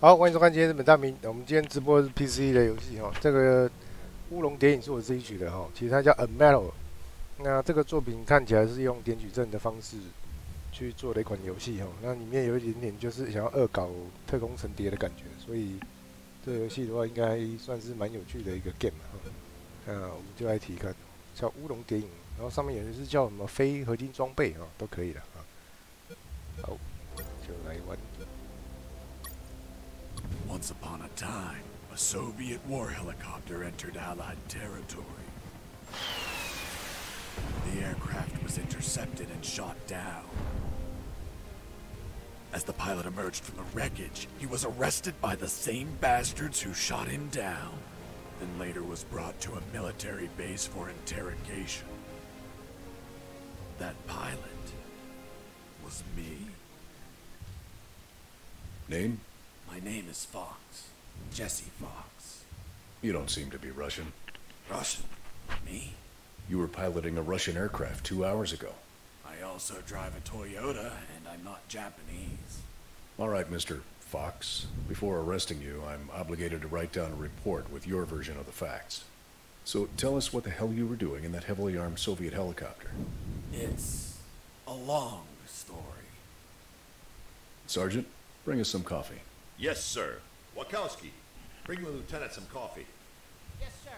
好，欢迎收看今天日本大名。我们今天直播的是 PC 的游戏哈，这个乌龙谍影是我自己取的哈，其实它叫 UnMetal。那这个作品看起来是用点矩阵的方式去做的一款游戏哈，那里面有一点点就是想要恶搞特工层谍的感觉，所以这个游戏的话应该算是蛮有趣的一个 game 哈。那我们就来提看，叫乌龙谍影，然后上面有的是叫什么非合金装备哈，都可以的啊。好，就来玩。 Once upon a time, a Soviet war helicopter entered Allied territory. The aircraft was intercepted and shot down. As the pilot emerged from the wreckage, he was arrested by the same bastards who shot him down, and later was brought to a military base for interrogation. That pilot was me. Name? My name is Fox. Jesse Fox. You don't seem to be Russian. Russian? Me? You were piloting a Russian aircraft 2 hours ago. I also drive a Toyota, and I'm not Japanese. All right, Mr. Fox. Before arresting you, I'm obligated to write down a report with your version of the facts. So tell us what the hell you were doing in that heavily armed Soviet helicopter. It's a long story. Sergeant, bring us some coffee. Yes, sir. Wachowski, bring the lieutenant some coffee. Yes, sir.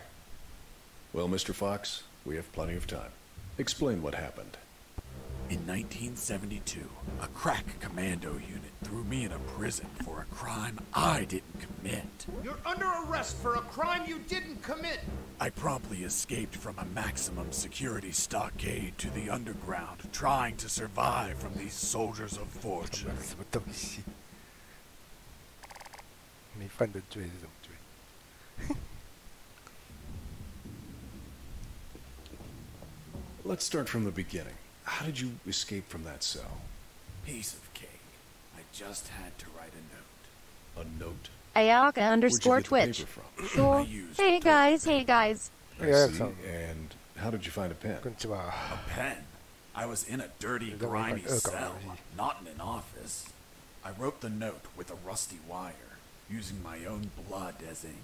Well, Mr. Fox, we have plenty of time. Explain what happened. In 1972, a crack commando unit threw me in a prison for a crime I didn't commit. You're under arrest for a crime you didn't commit. I promptly escaped from a maximum security stockade to the underground, trying to survive from these soldiers of fortune. 什么东西？没犯的罪是什么罪？ Let's start from the beginning. How did you escape from that cell? Piece of cake. I just had to write a note. A note? Ayaka_Twitch. Sure. Hey guys. I Yeah, see. so- And how did you find a pen? こんにちは。 A pen. I was in a dirty, Don't worry grimy about cell, alcohol. not in an office. I wrote the note with a rusty wire, using my own blood as ink.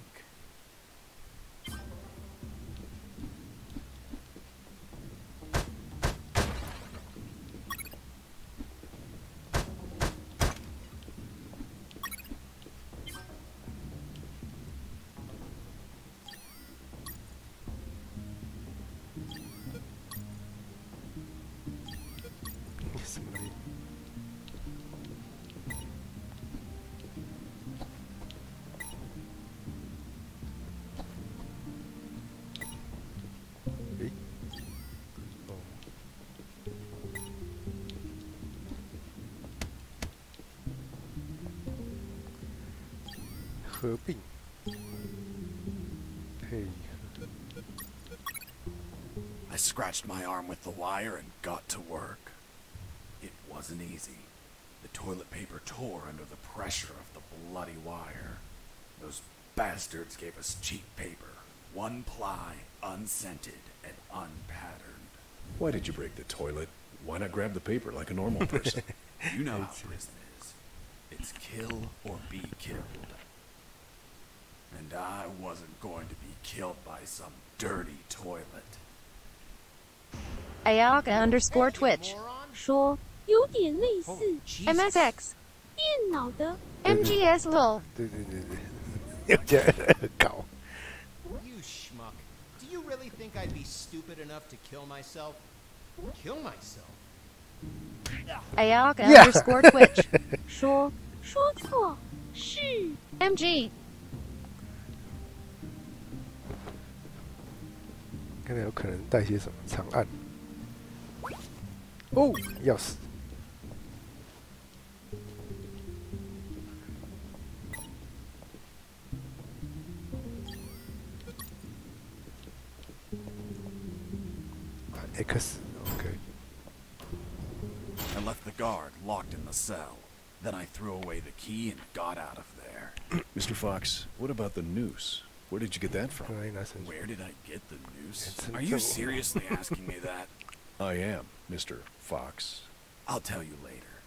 合并，嘿， I scratched my arm with the wire and got to work. It wasn't easy. The toilet paper tore under the pressure of the bloody wire. Those bastards gave us cheap paper, one ply, unscented, and unpatterned. Why did you break the toilet? Why not grab the paper like a normal person? You know how prison is. It's kill or be killed. And I wasn't going to be killed by some dirty toilet. Ayaka_Twitch. 说有点类似 MSX. 电脑的 MGS LOL. 对，有点恶搞。 You schmuck. Do you really think I'd be stupid enough to kill myself? Kill myself? Ayaka_Twitch. 说错是 MG. 看看有可能带些什么长按。哦，钥匙。X OK。 I left the guard locked in the cell. Then I threw away the key and got out of there. Mr. Fox, what about the noose? Where did you get that from? Where did I get the noose? Are you seriously asking me that? I am, Mr. Fox. I'll tell you later.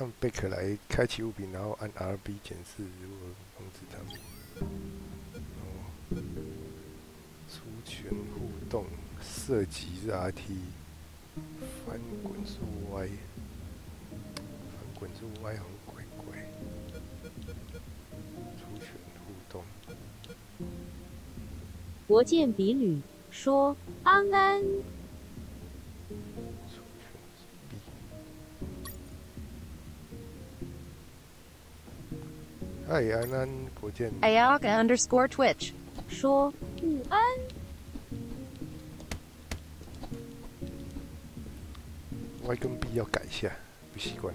按贝壳来开启物品，然后按 RB 检视如何控制它们。出拳互动，射击是 RT， 翻滚是 Y， 翻滚是 Y 好像怪怪。出拳互动。国见比吕说：“安安。”嗨，安安，国见。Ayaka_Twitch 说：“午安。” Y 跟 B 要改一下，不习惯。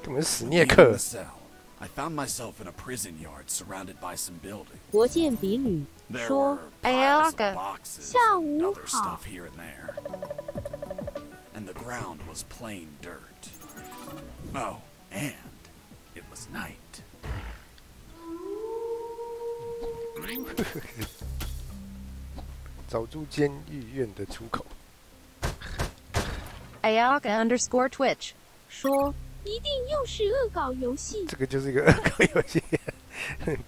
根本是史聂克。I found myself in a prison yard surrounded by some buildings. 国见比吕 There 说 were piles of Ayaka. boxes 下 and 午 other 好 stuff here and there. And the ground was plain dirt. Oh, and it was night. 找出监狱院的出口。Ayaka_Twitch 说：“一定又是恶搞游戏。”这个就是一个恶搞游戏，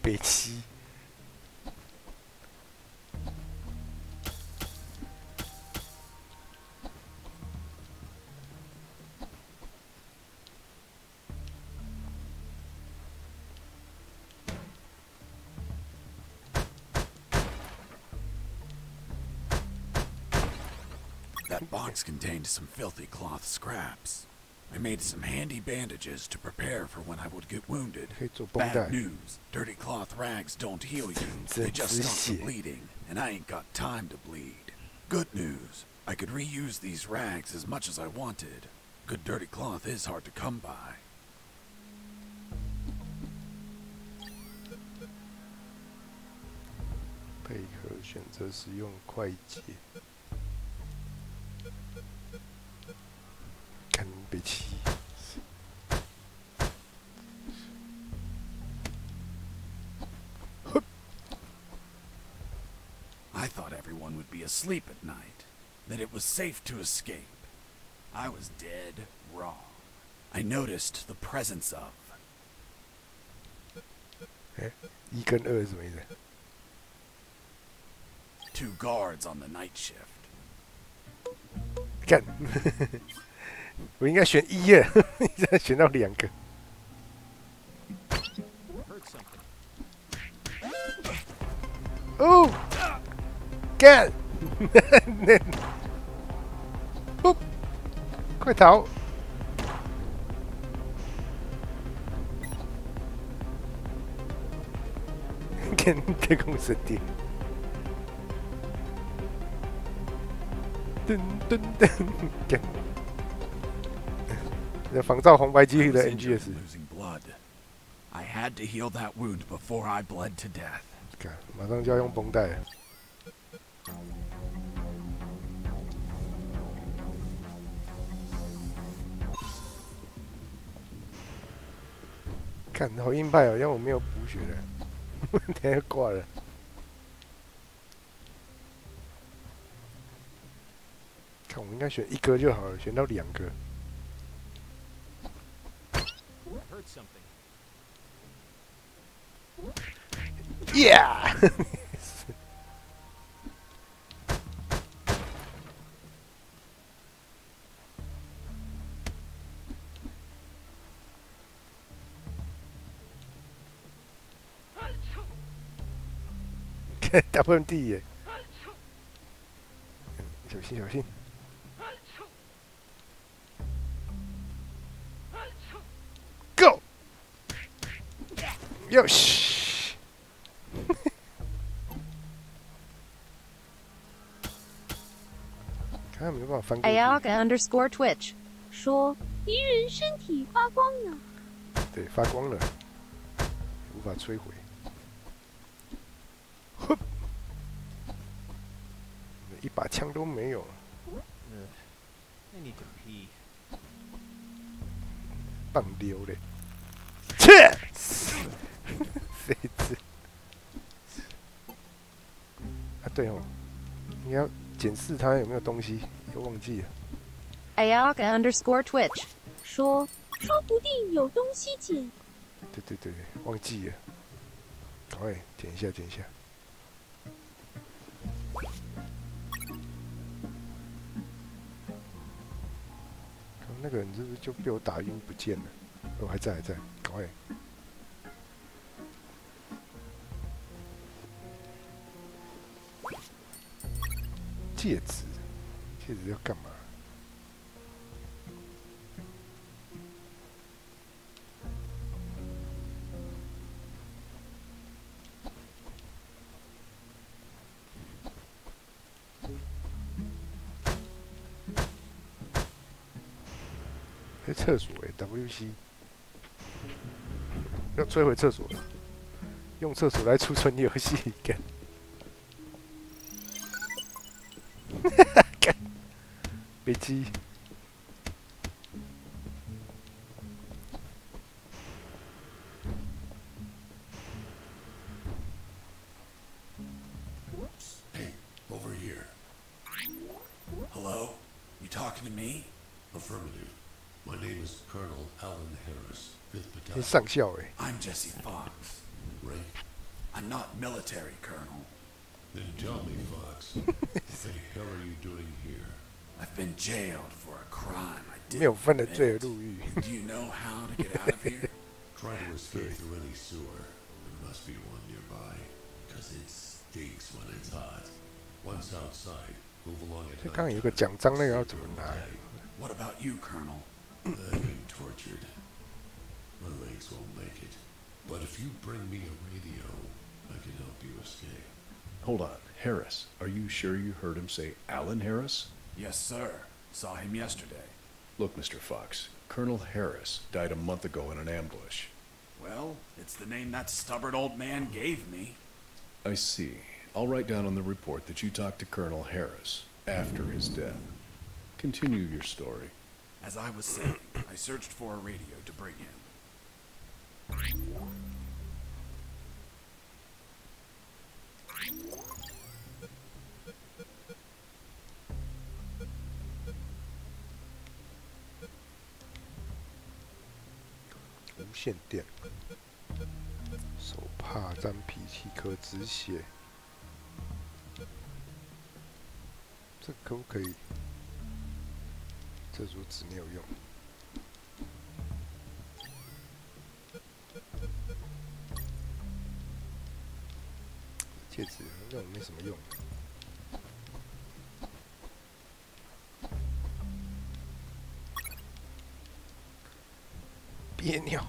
北七。That box contained some filthy cloth scraps. I made some handy bandages to prepare for when I would get wounded. 可以做绷带。 Bad news. Dirty cloth rags don't heal you. They just stop the bleeding, and I ain't got time to bleed. Good news. I could reuse these rags as much as I wanted. Good dirty cloth is hard to come by. 配合选择使用快捷。看北七。I thought everyone would be asleep at night, that it was safe to escape. I was dead wrong. I noticed the presence of 一跟二是什么意思？ two guards on the night shift. 干，我应该选一耶，你现在选到两个。哦，干，不，快逃！跟天空神殿。噔噔噔，干！这仿照红白机的 NGS。 Losing blood. I had to heal that wound before I bled to death. 干，马上就要用绷带了。看，好硬派哦，因为我没有补血的，等下就挂了。看，我应该选一个就好了，选到两个。Yeah 。double D 耶！小心小心 ！Go！ 哟西！看有没有办法翻过去。Ayaka_Twitch 说：“敌人身体发光了。”对，发光了，无法摧毁。哼，一把枪都没有。 I need to pee. 棒溜嘞！谁知？啊，对哦，你要检视它有没有东西，又忘记了。Arc_Twitch 说不定有东西捡。对，忘记了。赶快捡一下。那个人是不是就被我打晕不见了？哦，还在，赶快。戒指要干嘛？厕所WC 要摧毁厕所了，用厕所来储存游戏，干，干，飞机。Hey, over here. Hello? You talking to me? Affirmative. My name is Colonel Alan Harris, 5th 你 Battalion. 上校I'm Jesse Fox. Rank? I'm not military, Colonel. Then tell me, Fox, what the hell are you doing here? I've been jailed for a crime I 没有 didn't 分的罪而 commit. 入狱。 Do you know how to get out of here? Try to escape through any sewer. There must be one nearby, because it stinks when it's hot. Once outside, move along at 这 night. 刚刚有个奖章，那个要怎么拿？ What about you, Colonel? I've been tortured. My legs won't make it. But if you bring me a radio, I can help you escape. Hold on. Harris, are you sure you heard him say Alan Harris? Yes, sir. Saw him yesterday. Look, Mr. Fox, Colonel Harris died a month ago in an ambush. Well, it's the name that stubborn old man gave me. I see. I'll write down on the report that you talked to Colonel Harris after his death. Continue your story. As I was saying, I searched for a radio to bring him. 无线电，手帕沾皮气可止血，这可不可以？这组纸没有用。戒指那种没什么用。憋尿。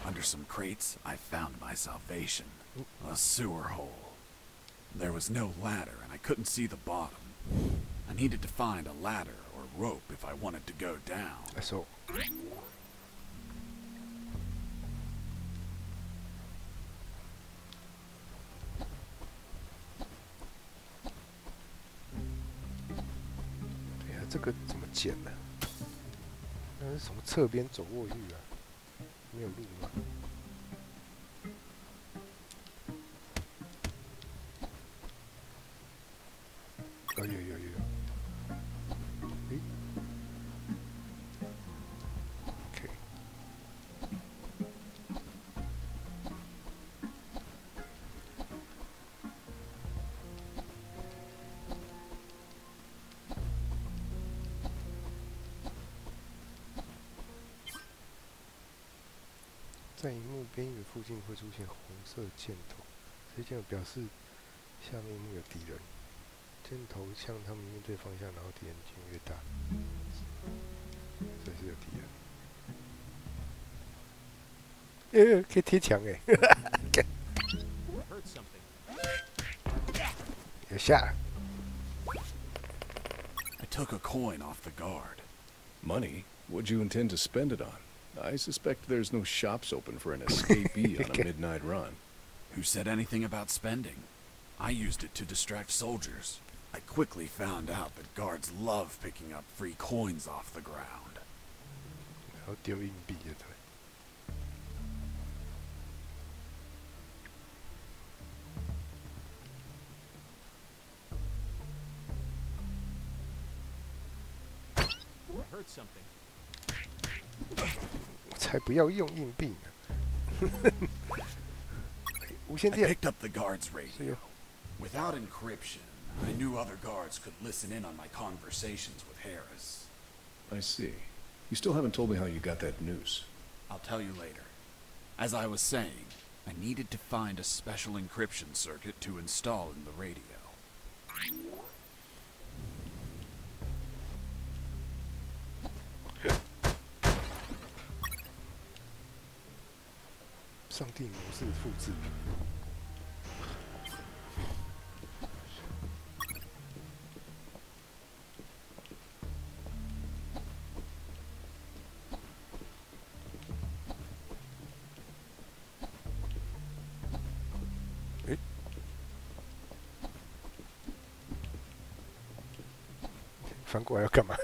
Under some crates, I found my salvation. A sewer hole. There was no ladder, and I couldn't see the bottom. I needed to find a ladder or rope if I wanted to go down. So.哎呀，这个怎么捡呢？那是从侧边走过去啊，没有路吗？哦，有。诶 ，OK。在荧幕边缘附近会出现红色箭头，这些箭头表示下面一幕有敌人。箭头向他们面对方向，然后敌人渐越大。这是有敌人。可以贴墙哎！有下。I took a coin off the guard. Money? What'd you intend to spend it on? I suspect there's no shops open for an escapee on a midnight run. Who said anything about spending? I used it to distract soldiers. I quickly found out that guards love picking up free coins off the ground. 然后丢硬币的，对。Heard something. 我才不要用硬币呢！无线 I 电。 picked up the guard's 是 radio. 哟。 Without encryption, I knew other guards could listen in on my conversations with Harris. I see. You still haven't told me how you got that noose. I'll tell you later. As I was saying, I needed to find a special encryption circuit to install in the radio. 上帝模式复制。诶，翻过来要干嘛？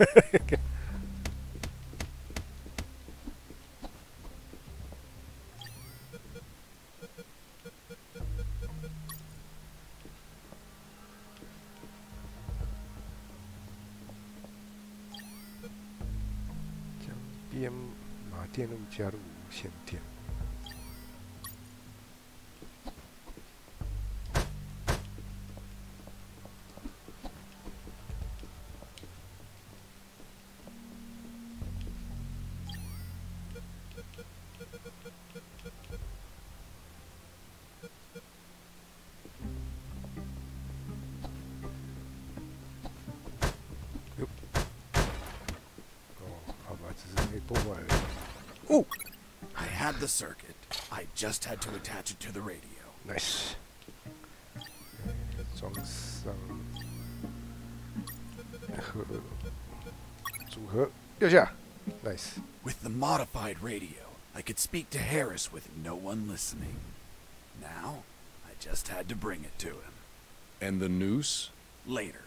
编码电路加入无线电。Oh! I had the circuit. I just had to attach it to the radio. Nice. 装上组合右下 Nice. With the modified radio, I could speak to Harris with no one listening. Now, I just had to bring it to him. And the noose? Later.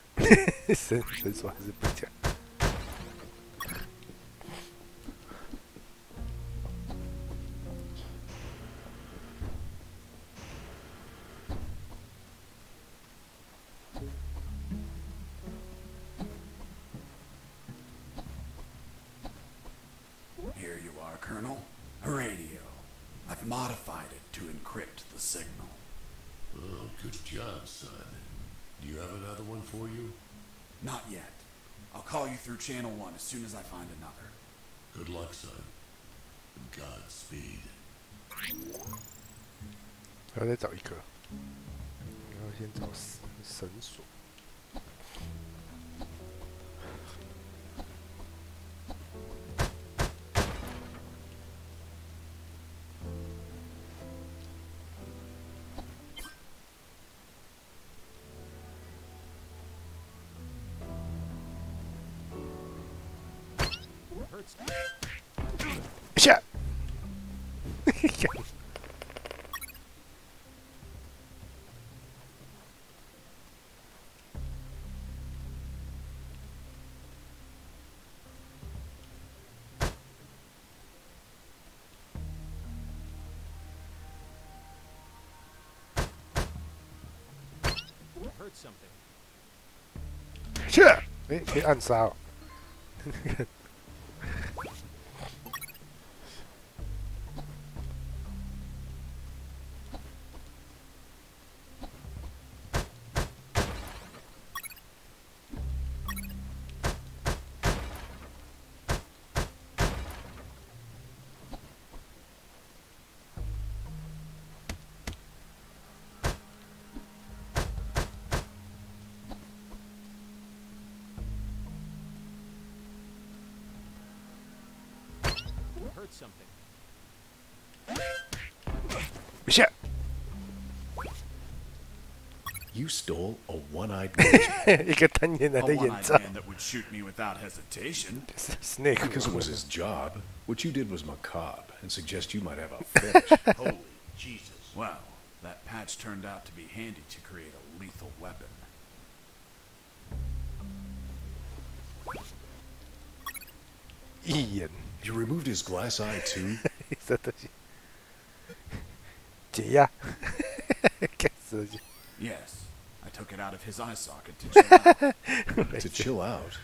神说还是不讲。Here you are, Colonel. A radio. I've modified it to encrypt the signal. Oh, good job, son. Do you have another one for you? Not yet. I'll call you through Channel 1 as soon as I find another. Good luck, son. Godspeed. 还要再找一个，然后先找绳索。下，下，哎，可以暗杀哦。下。You stole a one-eyed man. 一个单眼男 A 的眼 one-eyed 罩。 man that would shoot me without hesitation. Snake. Because it was his job. What you did was macabre and suggest you might have a fetish. Holy Jesus. Well, That patch turned out to be handy to create a lethal weapon. Ian. You removed his glass eye too? 这东西解压，干死去。 Yes, I took it out of his eye socket to chill out. To chill out?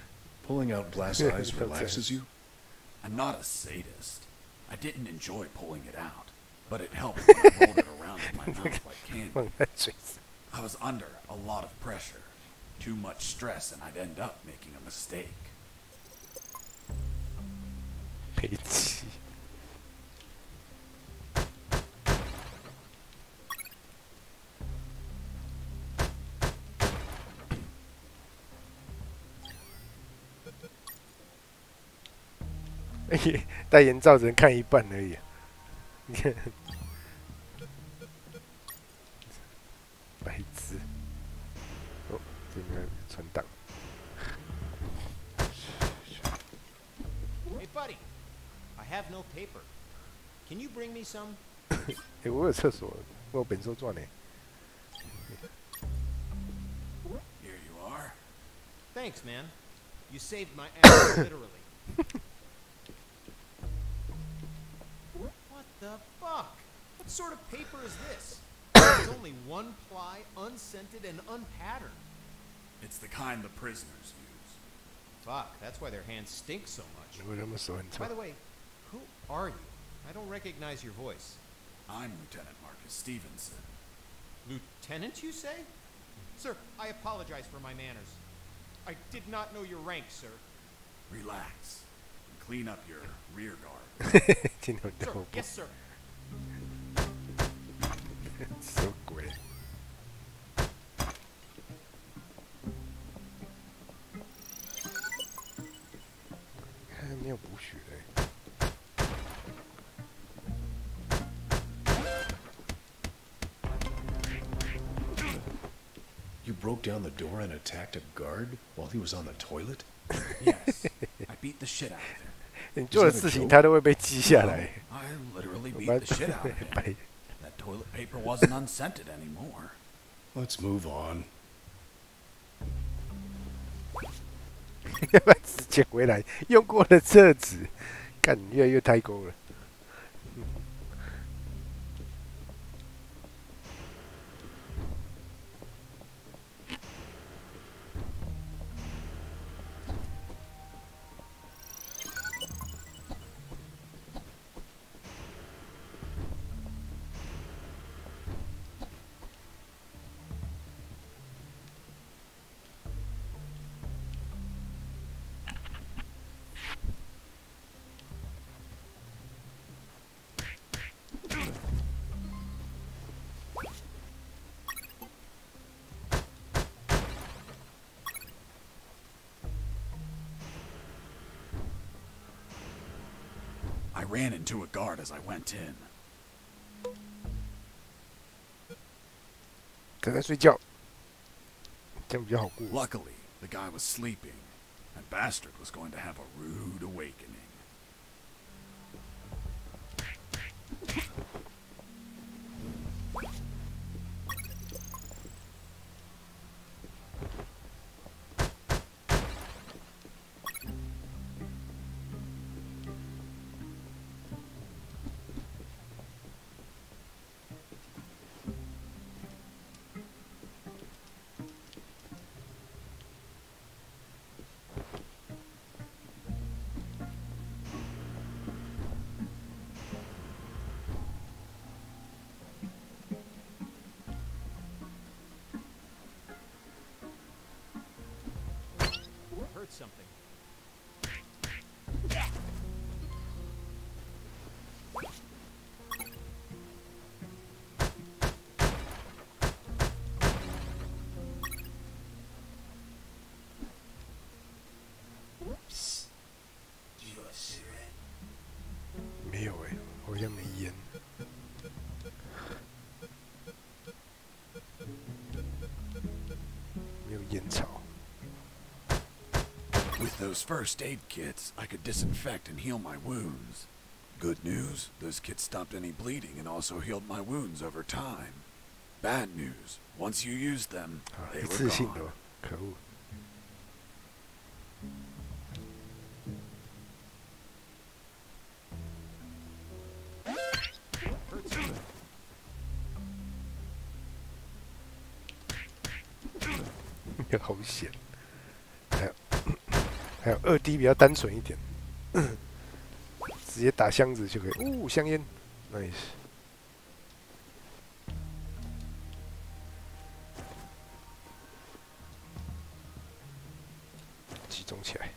Pulling out glass eyes relaxes you? I'm not a sadist. I didn't enjoy pulling it out, but it helped when I rolled it around in my mouth like candy. 放在嘴上。 I was under a lot of pressure, too much stress, and I'd end up making a mistake. 黑气。戴眼罩只能看一半而已、啊。你看，白痴。哦，这边存档。 Hey, buddy, I have no paper. Can you bring me some? 哎，我有厕所，我有本收赚呢。 Here you are. Thanks, man. You saved my ass, literally. What the fuck? What sort of paper is this? It's only one ply, unscented, and unpatterned. It's the kind the prisoners use. Fuck, that's why their hands stink so much. 为什么手很臭 By the way, who are you? I don't recognize your voice. I'm Lieutenant Marcus Stevenson. Lieutenant, you say? Sir, I apologize for my manners. I did not know your rank, sir. Relax and clean up your rear guard. 听懂 Sir, 不？ yes, sir. 什么鬼？还没有补血嘞。 You broke down the door and attacked a guard while he was on the toilet? Yes, I beat the shit out of him. 你做的事情他都会被记下来。 I literally 我 beat 把 the shit out of him. 白 That toilet paper wasn't unscented anymore. Let's move on. 要把纸捡回来，用过的厕纸，看你越来越太高了。I ran into a guard as I went in. 他在睡觉，这样比较好过。 Luckily, the guy was sleeping, and Bastard was going to have a rude awakening. Heard something. Psst. Do you have a cigarette? 没有哎、好像没烟。没有烟草。 With those first aid kits, I could disinfect and heal my wounds. Good news, those kits stopped any bleeding and also healed my wounds over time. bad news. Once you used them, 啊， they 一 were 次性的 gone. 哦，可恶！好险！还有2D 比较单纯一点，直接打箱子就可以。哦，香烟 ，nice。集中起来。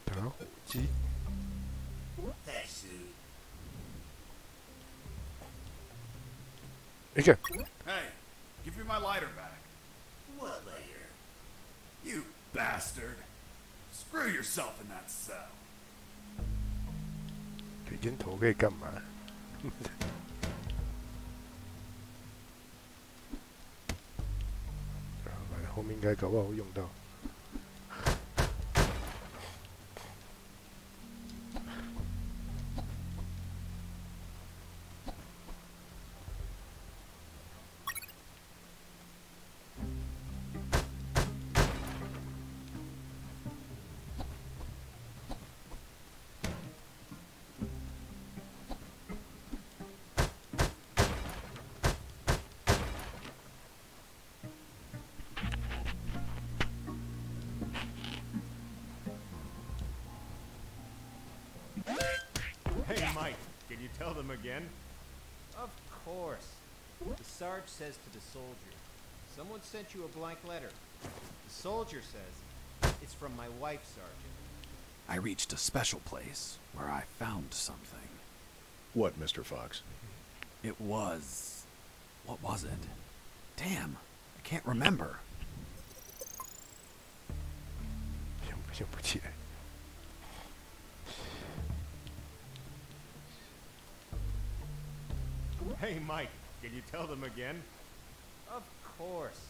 打火机。一个。 Hey, give me my lighter back. What later? You bastard. Screw yourself in that cell. 这烟头可以干嘛？后面应该搞不好会用到。Hey, Mike, can you tell them again? Of course. The Sarge says to the soldier, someone sent you a blank letter. The soldier says, it's from my wife, Sergeant. I reached a special place where I found something. What, Mr. Fox? It was... what was it? Damn, I can't remember. 想不起来。 Hey, Mike, can you tell them again? Of course.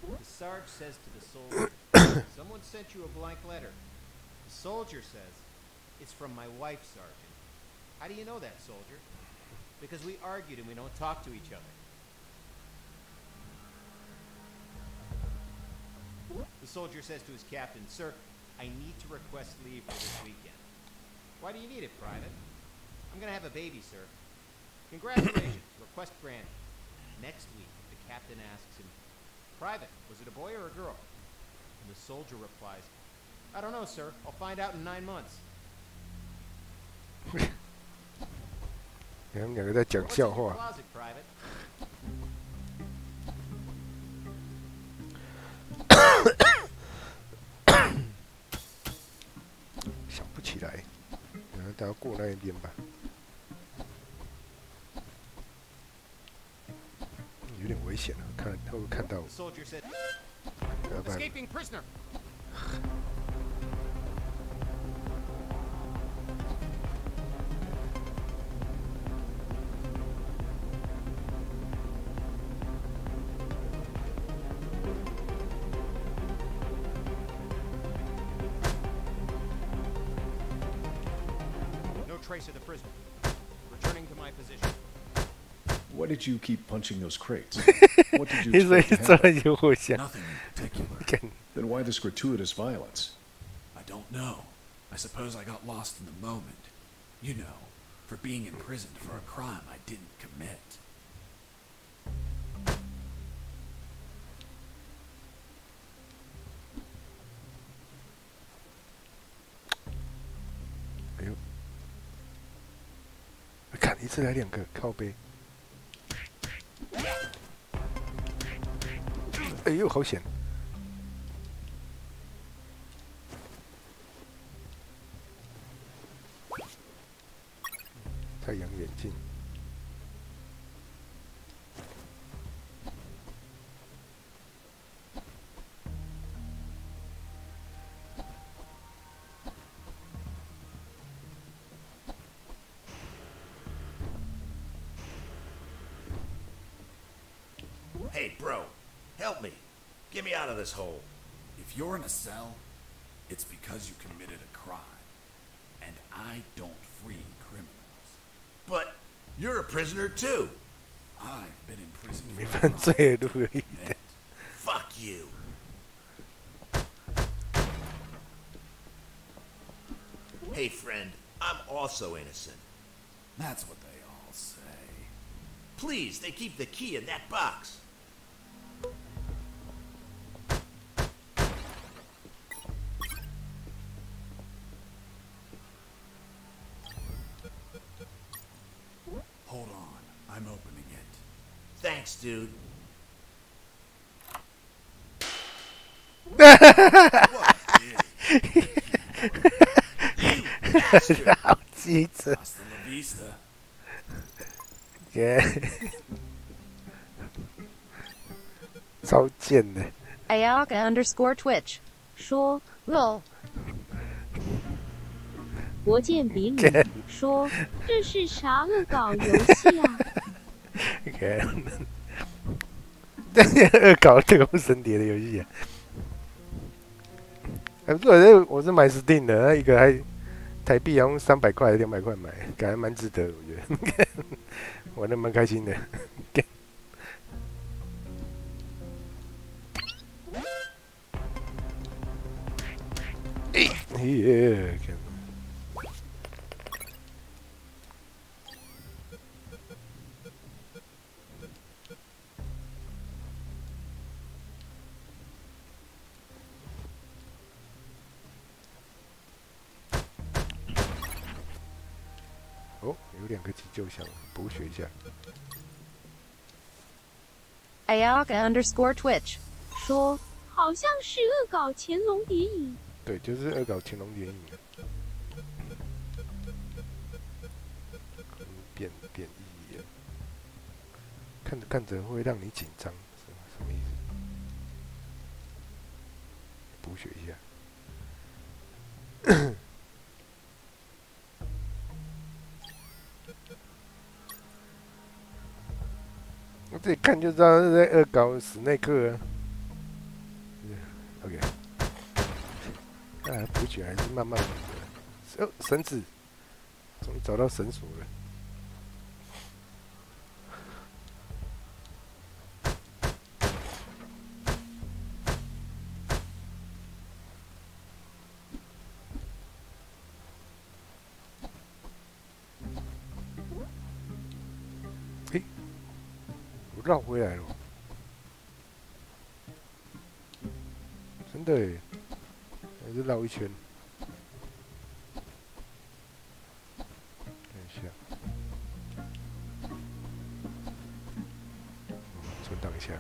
The Sarge says to the soldier, someone sent you a blank letter. The soldier says, it's from my wife, Sergeant. How do you know that, soldier? Because we argued and we don't talk to each other. The soldier says to his captain, sir, I need to request leave for this weekend. Why do you need it, Private? I'm gonna have a baby, sir. Congratulations, request granted. Next week, the captain asks him, Private, was it a boy or a girl? And the soldier replies, I don't know, sir. I'll find out in 9 months. 他们两个在讲 What's 笑 in your 话。 closet, Private? 想不起来，然后大家过那一边吧。有点危险了，看会不会看到我 The？ soldier said, 要不然 escaping prisoner. No trace of the prisoner. Returning to my position. Why did you keep punching those crates? What did you 一直 expect 一 to 直 happen? 就互相 Nothing in particular. 看。 Then why this gratuitous violence? I don't know. I suppose I got lost in the moment. You know, for being imprisoned for a crime I didn't commit. 哎呦，看一次来2个靠背。哎呦，好险！太阳眼镜。Hey, bro, help me. Get me out of this hole. If you're in a cell, it's because you committed a crime. And I don't free criminals. But you're a prisoner too. I've been in prison 没 for 犯罪的路而已。 Fuck you. Hey, friend, I'm also innocent. That's what they all say. Please, they keep the key in that box. Hold on, I'm opening it. Thanks, dude. Bastard. 好机智。 Hasta la vista. 超贱的。 Ayaka_Twitch 说 LOL 国建比你说这是啥恶搞游戏啊？这恶搞这个不神谍的游戏啊！还不错，我是买 Steam 的，那一个还台币好像300块200块买，感觉蛮值得的，我觉得玩的蛮开心的。哦，有2个急救箱，补血一下。Ayaka_Twitch 说好像是恶搞乾隆谍影。对，就是恶搞乾隆谍影。变异了，看着看着会让你紧张，什么意思？补血一下。我自己看就知道是在恶搞史内克啊。OK， 啊，补血还是慢慢补的。哦，绳子，终于找到绳索了。诶，我绕回来了，真的耶，还是绕一圈。看一下，存档一下。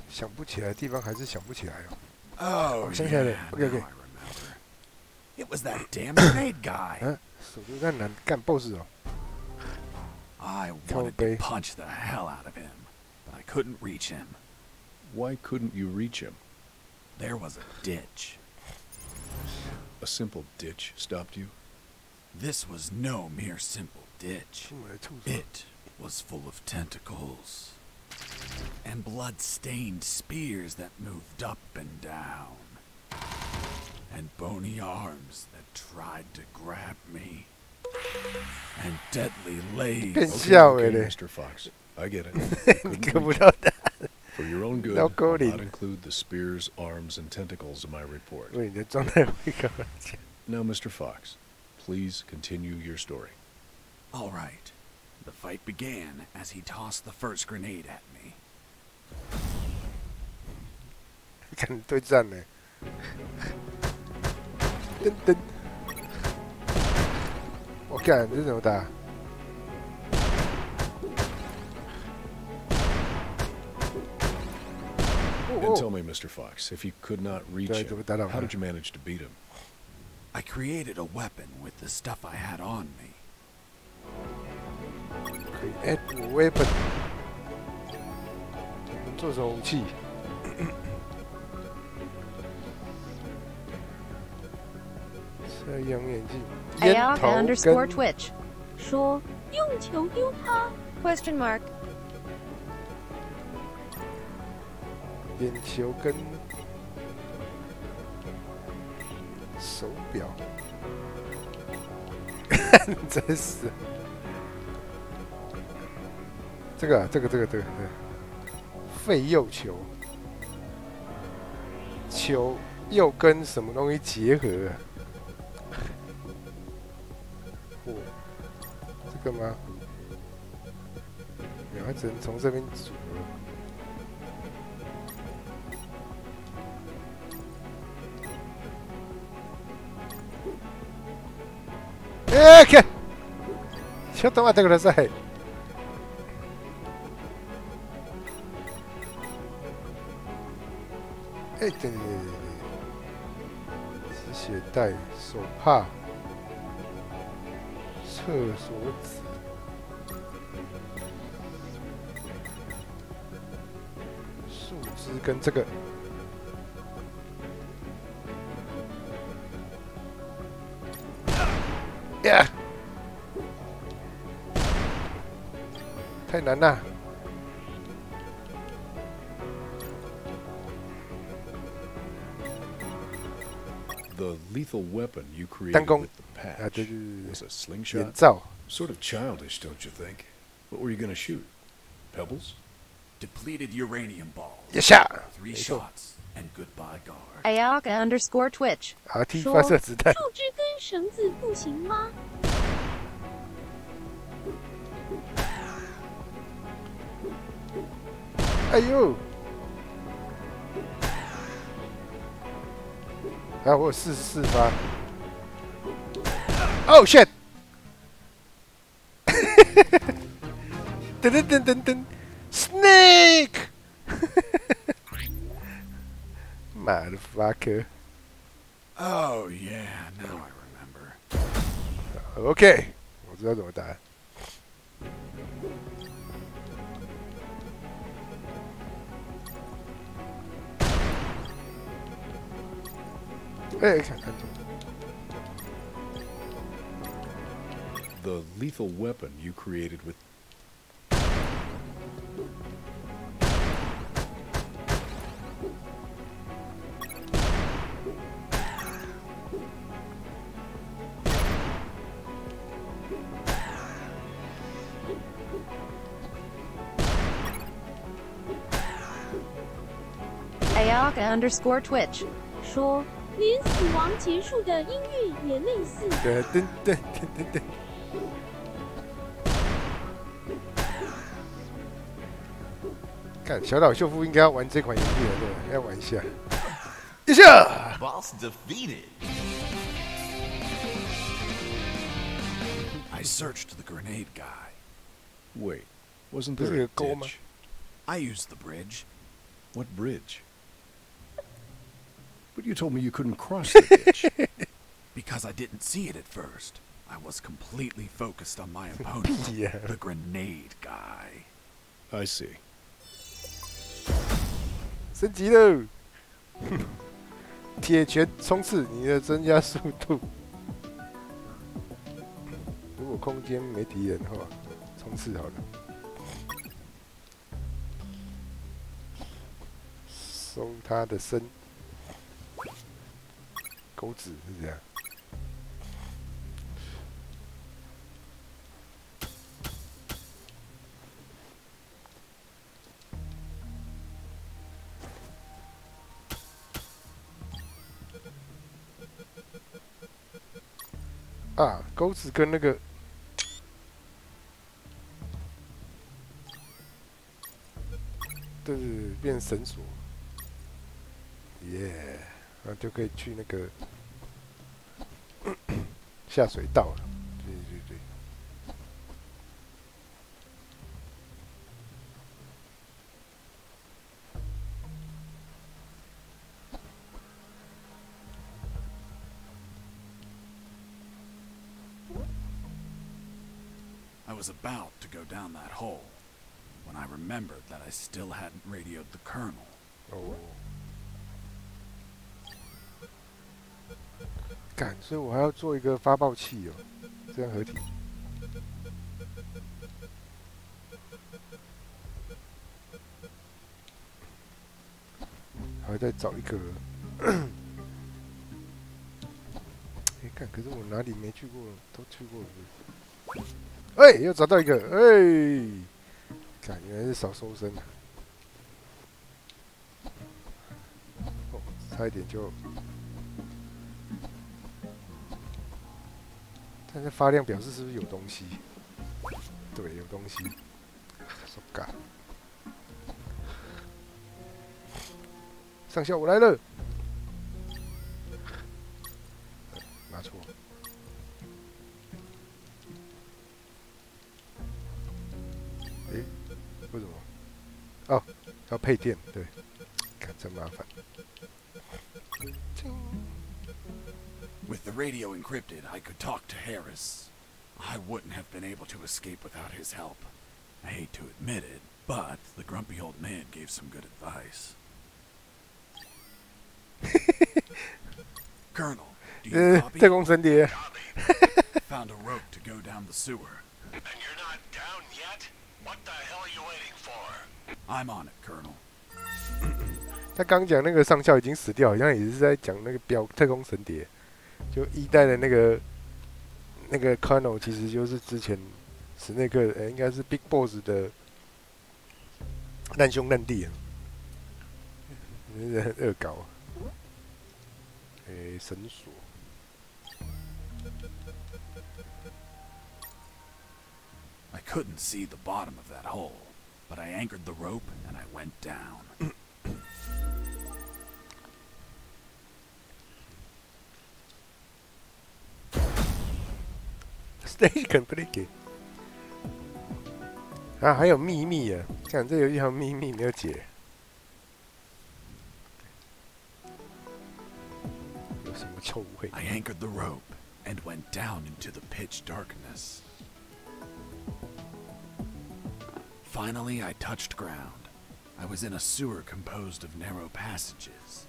想不起来的地方还是想不起来哦。 Oh, 想起来了 yeah, OK， now I remember. It was that damn grenade guy. 啊，手榴弹男干 BOSS 哦。 I wanted to punch the hell out of him, but I couldn't reach him. Why couldn't you reach him? There was a ditch. A simple ditch stopped you? This was no mere simple ditch. 出门的畜生。 It was full of tentacles and blood-stained spears that moved up and down, and bony arms that tried to grab me, and deadly lays. 变笑 Okay, 嘞， Mr. Fox. I get it. 你看不到他， For your own good, 要 I'll 勾脸 not。include the spears, arms, and tentacles in my report. 为你的状态会干嘛讲？ Now, Mr. Fox, please continue your story. All right. The fight began as he tossed the first grenade at me. 看对战呢，噔噔，我干，这怎么打？ And tell me, Mr. Fox, if you could not reach him, how did you manage to beat him? I created a weapon with the stuff I had on me. Create a weapon. 做什么武器？遮阳眼镜。烟头跟 Twitch 说用球丢他。 question mark 眼球跟手表，真是这个废釉球，球又跟什么东西结合啊？哦，这个吗？没有，它只能从这边煮了。 ちょっと待ってください。哎，对，止血带、手帕、厕所纸、树枝跟这个。 呀，太难了。The lethal weapon you created with the patch was a slingshot. Sort of childish, don't you think? What were you going to shoot? Pebbles? Depleted uranium balls. 3 shots and goodbye guard. Arc_Twitch RT 发射子弹。树枝跟绳子不行吗？哎呦！啊，我有44发。Oh shit！ 噔噔噔噔噔 ，Snake！ Motherfucker! Oh yeah, now I remember. OK， 我知道怎么打。哎，看看。 The lethal weapon you created with. Arc_Twitch 说连死亡结束的音乐也类似。噔噔噔噔噔。看小岛秀夫应该要玩这款游戏了，对，要玩一下。一下。Boss defeated. I searched the grenade guy. Wait, wasn't there a ditch? I used the bridge. What bridge? But you told me you couldn't cross the ditch. Because I didn't see it at first. I was completely focused on my opponent, the grenade guy. I see. 升级喽！铁拳冲刺，你的增加速度。如果空间没敌人的话，冲刺好了。收他的身。 钩子是这样。啊，钩子跟那个对对对，变绳索，耶，然后就可以去那个下水道了。对对对。I was about to go down that hole when I remembered that I still hadn't radioed the colonel. 哦。干，所以我还要做一个发报器哦，这样合体。还再找一个。哎，干，可是我哪里没去过，都去过了。哎，又找到一个，哎，看，原来是少收身啊！哦，差一点就，但是发亮表示是不是有东西？对，有东西。So god， 上校，我来了。拿错。为什么？哦，要配电，对，看真麻烦。With the radio encrypted, I could talk to Harris. I wouldn't have been able to escape without his help. I hate to admit it, but the grumpy old man gave some good advice. Colonel, do you copy? 特工神谍。Found a rope to go down the sewer. And you're not down yet? What the hell are you waiting for? I'm on it, Colonel. 他刚讲那个上校已经死掉，好像也是在讲那个特工神谍，就一代的那个 Colonel 其实就是之前史内克，应该是 Big Boss 的难兄难弟啊，真是很恶搞。绳索。I couldn't see the bottom of that hole, but I anchored the rope and I went down. Stage complete。啊，还有秘密啊！看这游戏还有秘密没有解。有什么臭味 I anchored the rope and went down into the pitch darkness. Finally, I touched ground. I was in a sewer composed of narrow passages.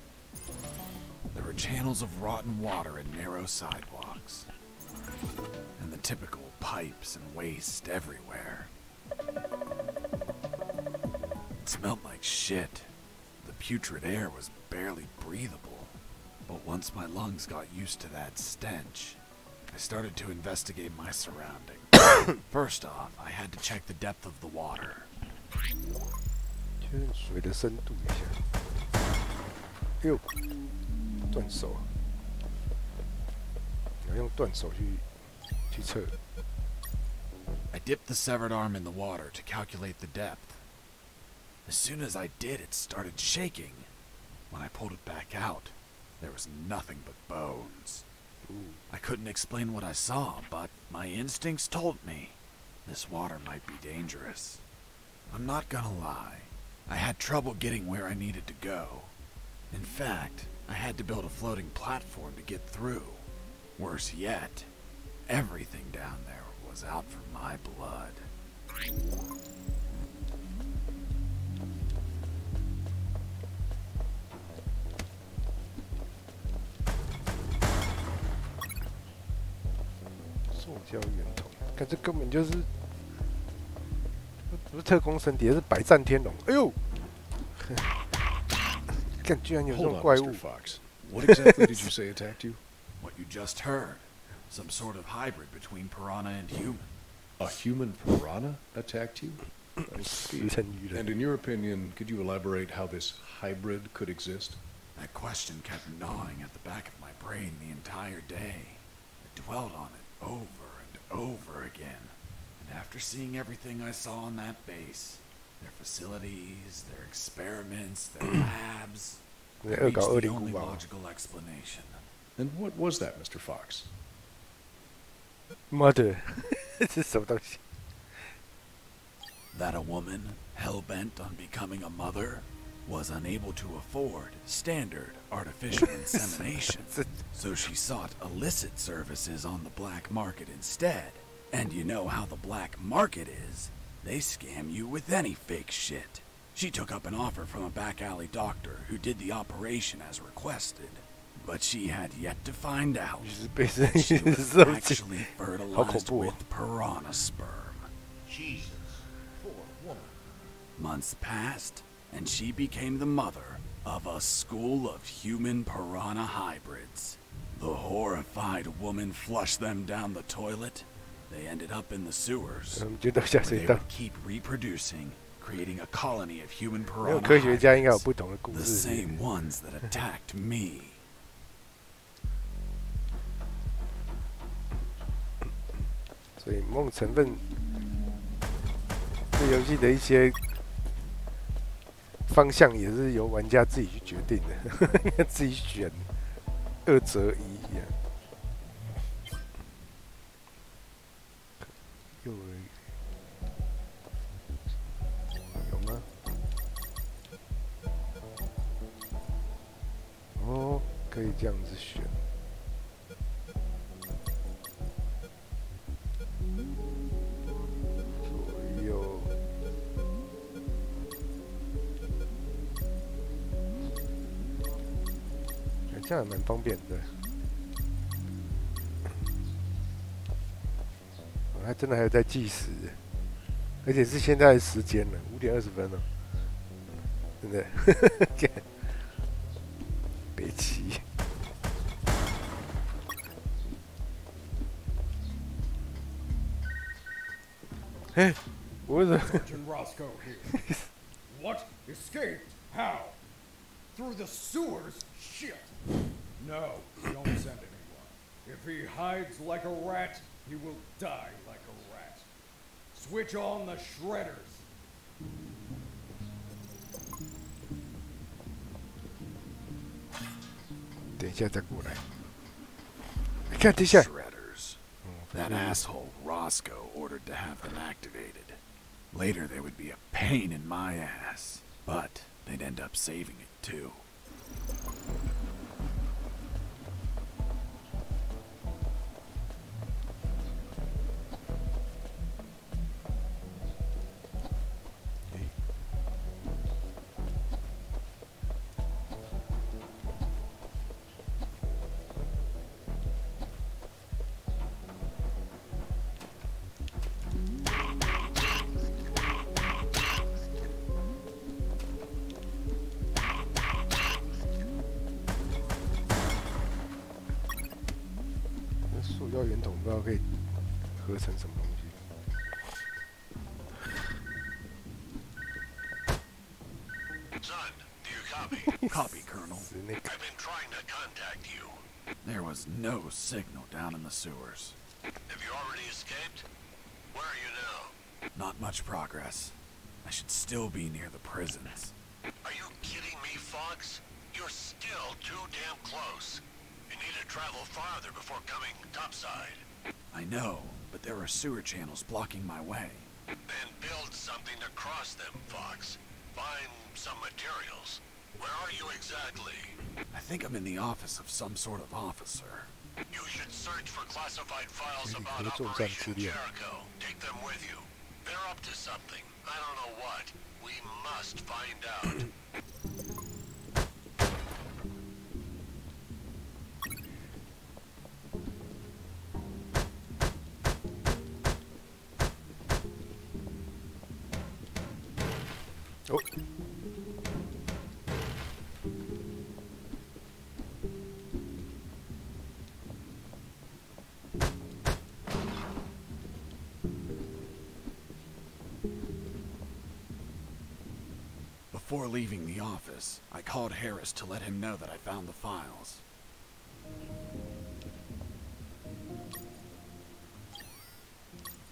There were channels of rotten water and narrow sidewalks. And the typical pipes and waste everywhere. It smelled like shit. The putrid air was barely breathable. But once my lungs got used to that stench, I started to investigate my surroundings. First off, I had to check the depth of the water. 确认水的深度一下。哎呦，断手！你要用断手去测。I dipped the severed arm in the water to calculate the depth. As soon as I did, it started shaking. When I pulled it back out, there was nothing but bones. I couldn't explain what I saw, but my instincts told me this water might be dangerous. I'm not gonna lie, I had trouble getting where I needed to go. In fact, I had to build a floating platform to get through. Worse yet, everything down there was out for my blood.胶圆筒，看这根本就是，不是特工神谍，是百战天龙。哎呦，看居然有这种怪物。Hold on, Mr. Fox. What exactly did you say attacked you? What you just heard. Some sort of hybrid between piranha and human. A human piranha attacked you? I see. And in your opinion, could you elaborate how this hybrid could exist? That question kept gnawing at the back of my brain the entire day. I dwelled on it over and over again. And after seeing everything I saw on that base, their facilities, their experiments, their labs. 恶 Reached 搞恶 the 灵 only 古堡。 logical explanation. And what was that, Mr. Fox? Mother， 这是什么东西？ That a woman, hell-bent on becoming a mother, was unable to afford standard artificial insemination, so she sought illicit services on the black market instead. And you know how the black market is. They scam you with any fake shit. She took up an offer from a back alley doctor who did the operation as requested, but she had yet to find out 就是被生 that she 意 was 受精， actually 好恐 fertilized 怖哦！ with piranha sperm. Jesus. Poor woman. Months passed, and she became the mother of a school of human piranha hybrids. The horrified woman flushed them down the toilet. They ended up in the sewers, 我们觉得下 where 水 they 道 would keep reproducing, creating a colony of human 没有 piranha 科学家应该有 hybrids, 不同的故 the 事。 same ones that attacked me. 所以某种成分，这游戏的一些方向也是由玩家自己去决定的，自己选，二择一呀。幼儿园有吗？哦，可以这样子选。左右。这样也蛮方便的。还真的还有在计时，而且是现在的时间了，5:20了，真的，北齐。哎，我怎么？ Sergeant Roscoe here. What? Escaped? How? Through the sewers? Shit. No, don't send anyone. If he hides like a rat, he will die like a rat. Switch on the shredders. 等一下再过来。看，等一下。 Shredders. That asshole Roscoe ordered to have them activated. Later they would be a pain in my ass, but they'd end up saving it too.那塑胶圆筒不知道可以合成什么东西。 Son, do you copy? Copy, Colonel. 是那个 I've been trying to contact you. There was no signal down in the sewers. Have you already escaped? Where are you now? Not much progress. I should still be near the prisons. Are you kidding me, Fox? You're still too damn close. You need to travel farther before coming topside. I know, but there are sewer channels blocking my way. Then build something to cross them, Fox. Find some materials. Where are you exactly? I think I'm in the office of some sort of officer. You should search for classified files about 合作战资 Operation 料。 Jericho. Take them with you. They're up to something. I don't know what. We must find out. 哦。Before leaving the office, I called Harris to let him know that I found the files.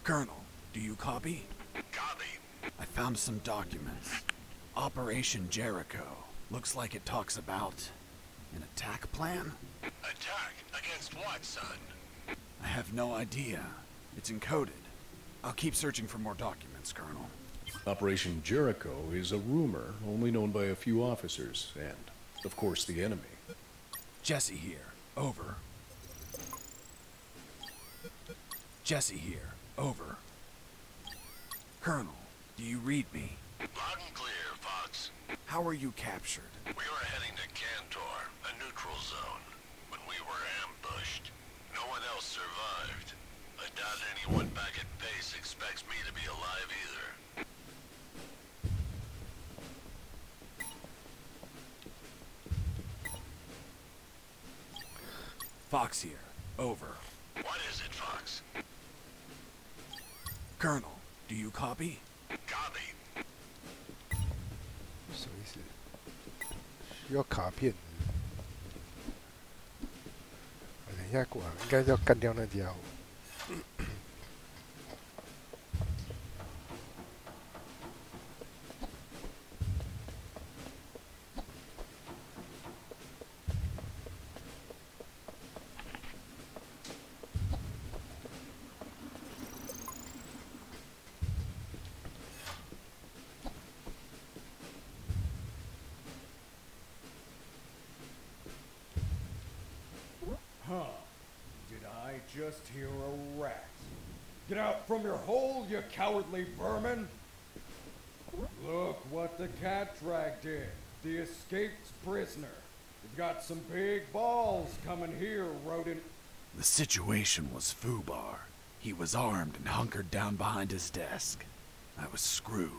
Colonel, do you copy? Copy. I found some documents. Operation Jericho. Looks like it talks about an attack plan? Attack? Against what, son? I have no idea. It's encoded. I'll keep searching for more documents, Colonel. Operation Jericho is a rumor only known by a few officers and, of course, the enemy. Jesse here. Over. Jesse here. Over. Colonel, do you read me? Loud and clear, Fox. How were you captured? We were heading to Cantor, a neutral zone, when we were ambushed. No one else survived. I doubt anyone back at base expects me to be alive either. Fox here. Over. What is it, Fox? Colonel, do you copy? Copy. 什么意思？需要卡片？等一下过来，应该是要干掉那家伙。Huh. Did I just hear a rat? Get out from your hole, you cowardly vermin! Look what the cat dragged in. The escaped prisoner. We've got some big balls coming here, rodent. The situation was foobar. He was armed and hunkered down behind his desk. I was screwed.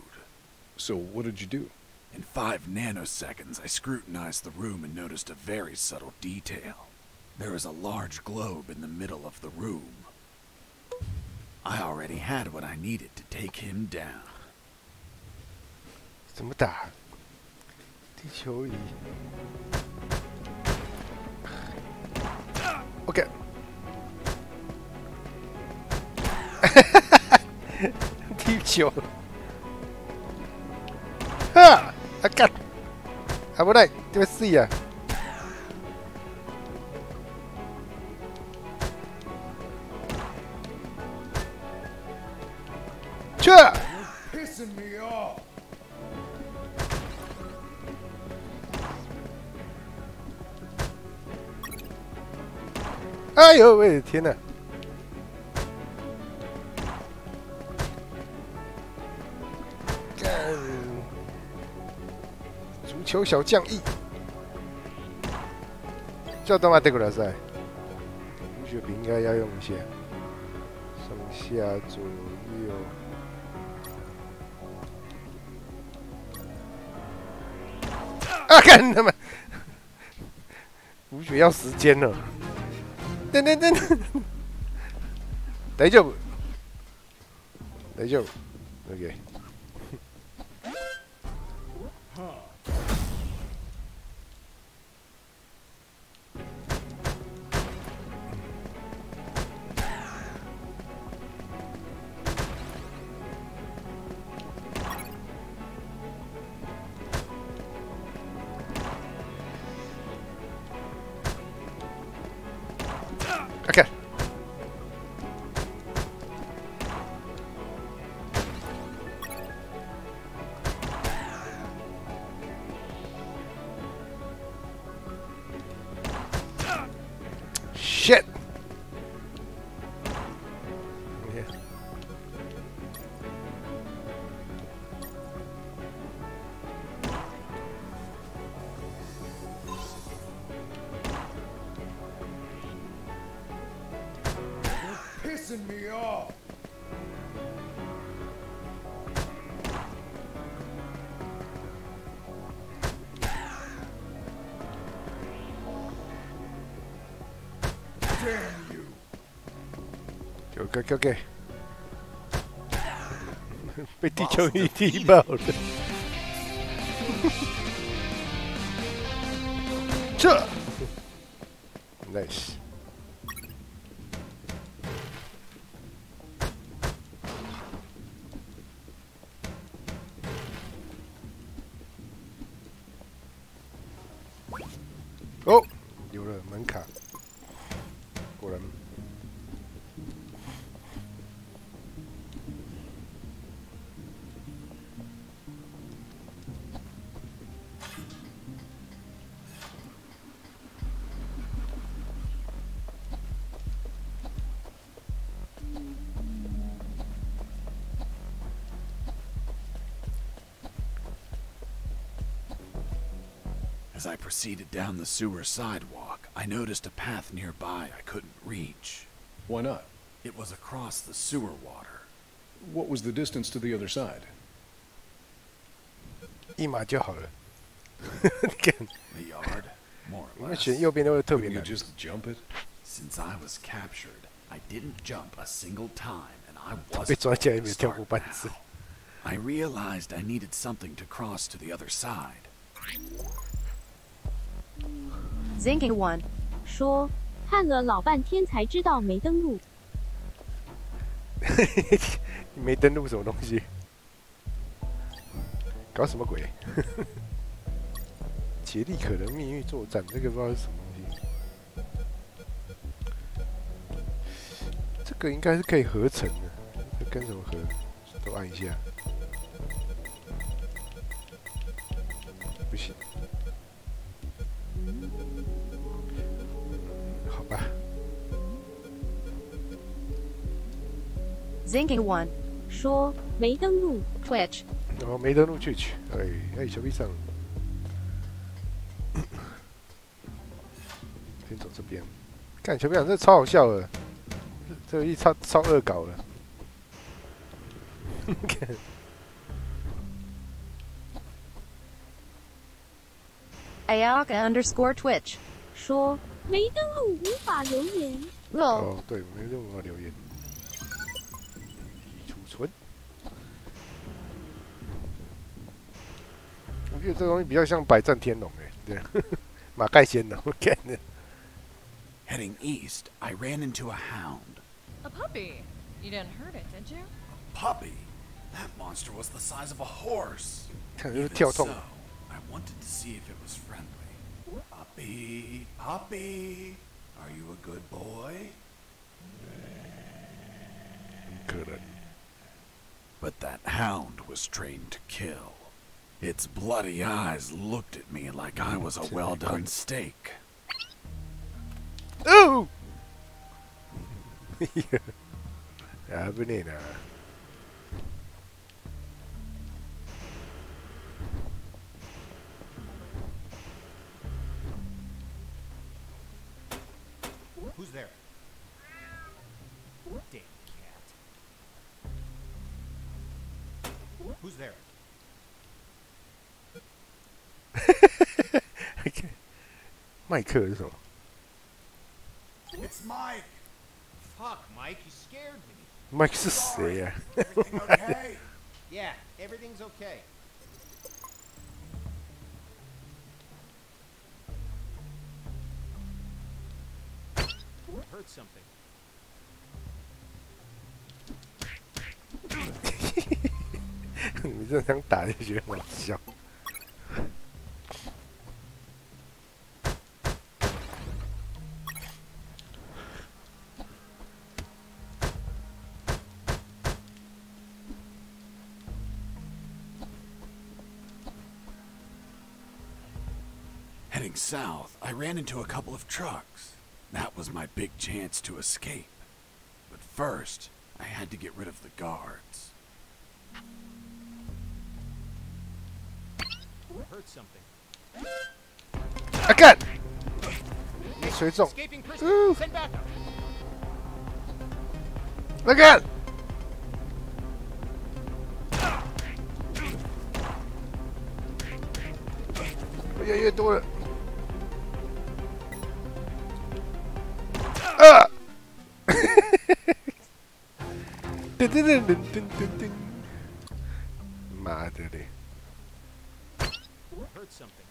So what did you do? In 5 nanoseconds, I scrutinized the room and noticed a very subtle detail. There was a large globe in the middle of the room. I already had what I needed to take him down. 怎么打？地球仪。OK。地球。哈！あかん。危ない。危ないや。You're pissing me off. 哎呦喂，天哪！干！足球小将翼，叫他妈得过来噻！补血瓶应该要用一下，上下左右。啊！干他妈！补血要时间了。等，大丈夫。大丈夫。OK。OK。Shit. Yeah. Pissing me off. Damn you. OK。被地球仪踢爆了。这 ，nice。哦，有了门卡，果然。As I proceeded down the sewer sidewalk, I noticed a path nearby I couldn't reach. Why not? It was across the sewer water. What was the distance to the other side? 一码就好了。The yard, more 你 or 们 less. 选右边都会特别 Couldn't you 难。 just jump it? Since I was captured, I didn't jump a single time, and I 被 wasn't 抓起来也 going 没 to 有跳过 start 半次。 now. I realized I needed something to cross to the other side. Zinking One 说看了老半天才知道没登录。你没登录什么东西？搞什么鬼？竭力可能命运作战，这个不知道是什么东西。这个应该是可以合成的，这跟什么合？都按一下。不行。好吧。Zinking One 说没登录。 Twitch 然后没登录Twitch，哎，小 B 上，先走这边。看小 B 上，这超好笑的，这个超恶搞的。看 Arc_Twitch 说没登录无法留言。 Roll 哦，对，没任何留言。储存。我觉得这东西比较像百战天龙哎，对，马盖先龙，看的。 Heading east, I ran into a hound. A puppy. You didn't hurt it, did you? Puppy? That monster was the size of a horse. 看就是 Even 跳动 so,。I wanted to see if it was friendly. Puppy, puppy, are you a good boy? 可能。 But that hound was trained to kill. Its bloody eyes looked at me like I was a well-done steak. 哦！危ねえな。 Who's there? Damn cat. Who's there? 麦克是什么？ It's Mike. Fuck, Mike, you scared me. 麦克是谁呀？ Everything okay? Yeah, everything's okay. Heard something. 你这样打就觉得很好笑。 Heading south, I ran into a couple of trucks. That was my big chance to escape. But first, I had to get rid of the guards. Heard something. 啊干！水中， Escaping prisoner. Send backup. 啊干！越来越多了。啊！噔噔噔噔噔噔噔！妈的嘞！ Heard something.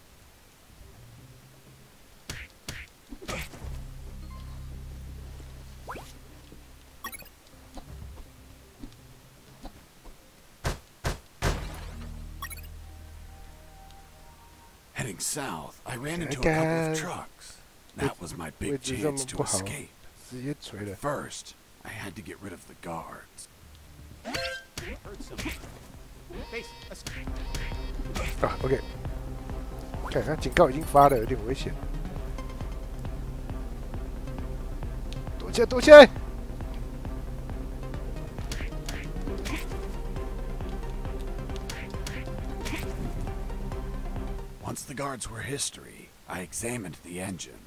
Heading south, I ran into a couple of trucks. That was my 位 big 置这么 chance 不 to 好， escape. 直接锤了。 First, I had to get rid of the guards. Heard something. Face,啊 ，OK。看，他警告已经发了，有点危险。躲起来，躲起来！ Once the guards were history, I examined the engine.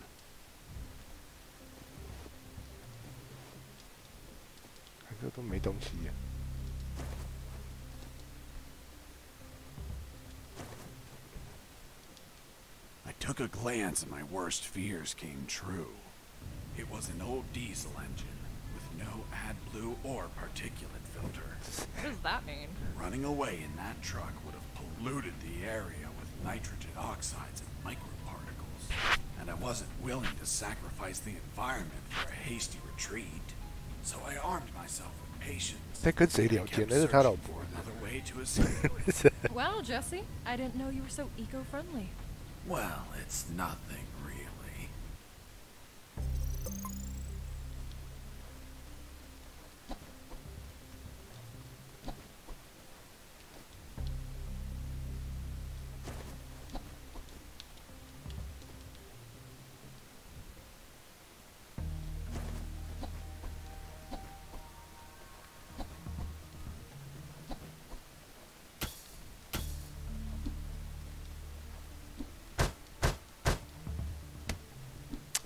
这都没东西呀。 I took a glance and my worst fears came true. It was an old diesel engine with no AdBlue or particulate filter. What does that mean? Running away in that truck would have polluted the area with nitrogen oxides and microparticles. And I wasn't willing to sacrifice the environment for a hasty retreat. So I armed myself with patience. 在跟谁聊天？那是他老婆。 Another way to escape. Wow, Jesse, I didn't know you were so eco-friendly. Well, it's nothing really.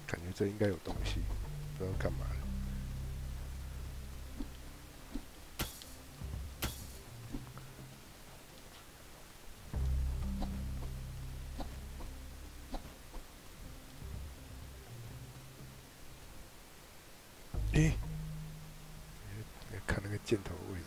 感觉这应该有东西，不知道干嘛的。诶，看那个箭头位置。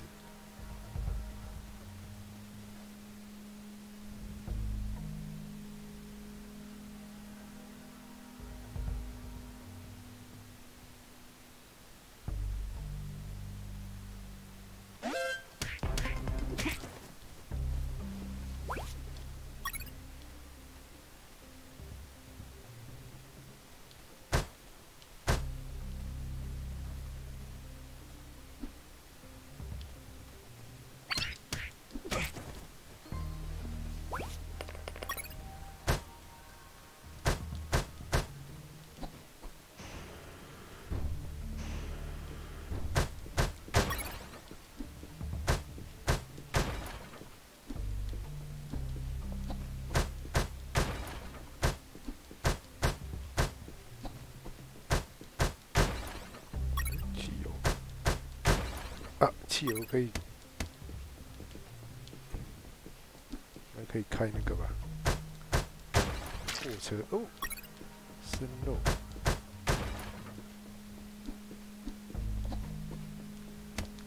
汽油可以，还可以开那个吧？货车哦，生肉，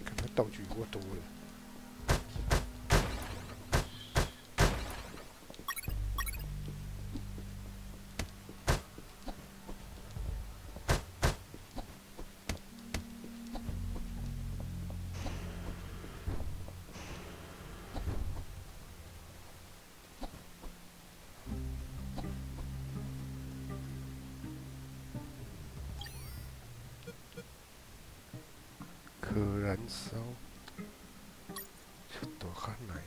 看那道具多多了。 可燃烧，ちょっとわかんないな。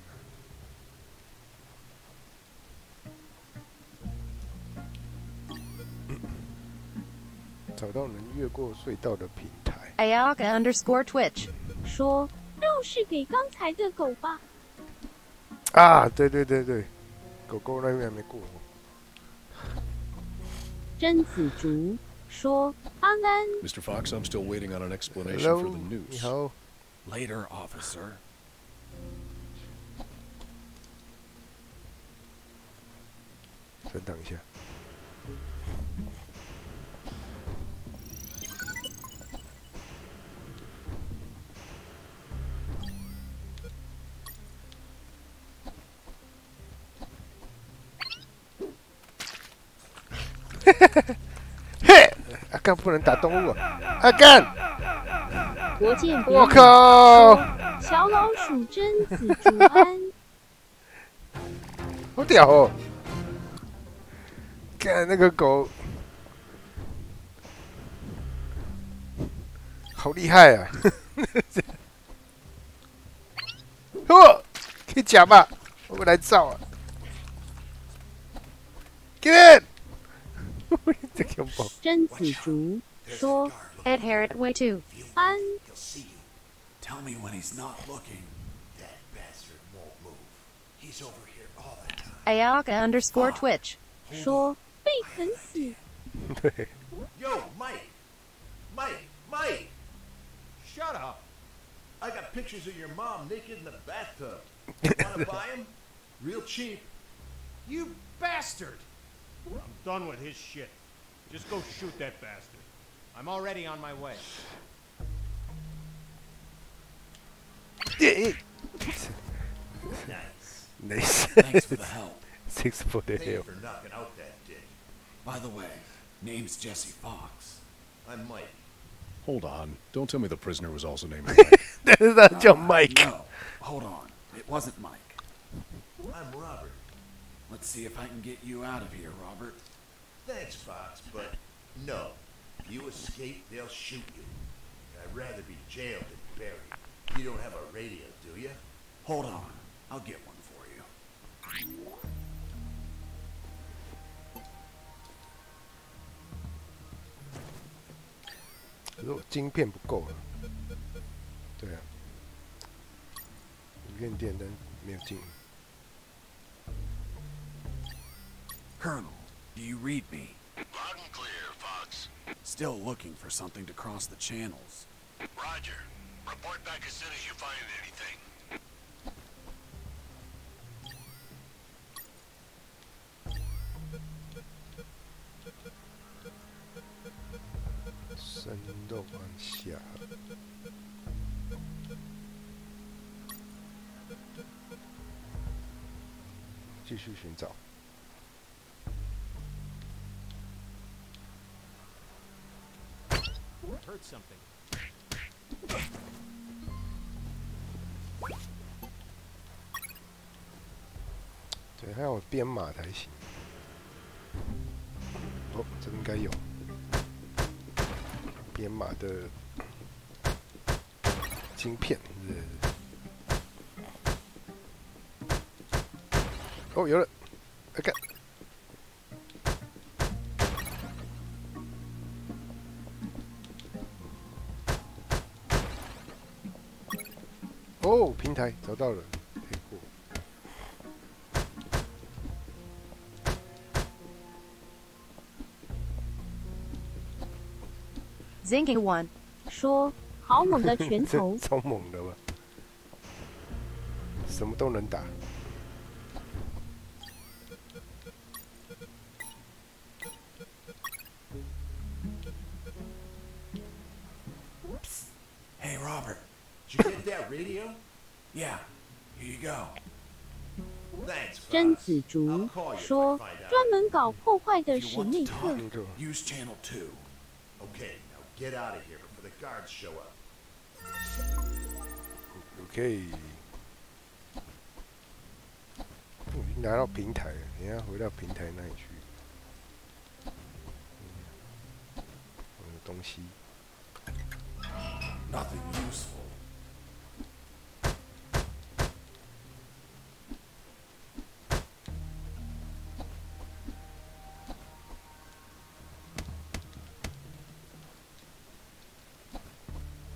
找到能越过隧道的平台。Ayaka_Twitch 说肉是给刚才的狗吧？啊，对对对对，狗狗那边还没过。甄子竹说安安。 Mr. Fox, I'm still waiting on an explanation Hello, for the news. 你好。 Later, officer. 先等一下。嘿，阿干不能打动物啊！阿干，国建我靠！小老鼠甄子竹安，好屌哦！看那个狗，好厉害啊！嚯，可以讲吧？我们来照啊 ！Get in！ 这恐怖。真子竹说 Adherent way to 安 He'll see you. Tell me when he's not looking. That bastard won't move. He's over here all the time. Ayaka_Twitch 说被啃死。对， Yo, Mike! Mike! Shut up. I got pictures of your mom naked in the bathtub. Wanna buy them? Real cheap. You bastard! I'm done with his shit. Just go shoot that bastard. I'm already on my way. Nice. Nice. Thanks for the help. 6 for the Pay hill. for knocking out that dick. By the way, name's Jesse Fox. I'm Mike. Hold on. Don't tell me the prisoner was also named Mike. 但是他叫 Mike。 No, hold on. It wasn't Mike. I'm Robert. Let's see if I can get you out of here, Robert. Thanks, Fox, but no. If you escape, they'll shoot you. I'd rather be jailed than buried. You don't have a radio, do you? Hold on. I'll get one for you. 可是我晶片不够了。对啊，影片店但没有进。 Colonel, do you read me? Loud and clear, Fox. Still looking for something to cross the channels. Roger. Report back as soon as you find anything. 深入往下。继续寻找。 Heard something. 对，还有编码才行。哦，这应该有编码的晶片，是不是？哦，有了，来看。 哦，平台找到了，可以过。 Zinking One 说好猛的拳这头。超猛的吧？什么都能打。 Hey, Robert. Did you get that radio? Yeah, here you go. Thanks, 真 Fox. 子竹 I'll call you if I 说 find out. 专门搞破坏的 If 史 you want 内 to 克 talk, 那个 use channel 2. Okay, now get out of here before the guards show up. OK。我已经拿到平台了，等一下回到平台那里去。有东西。 Nothing useful.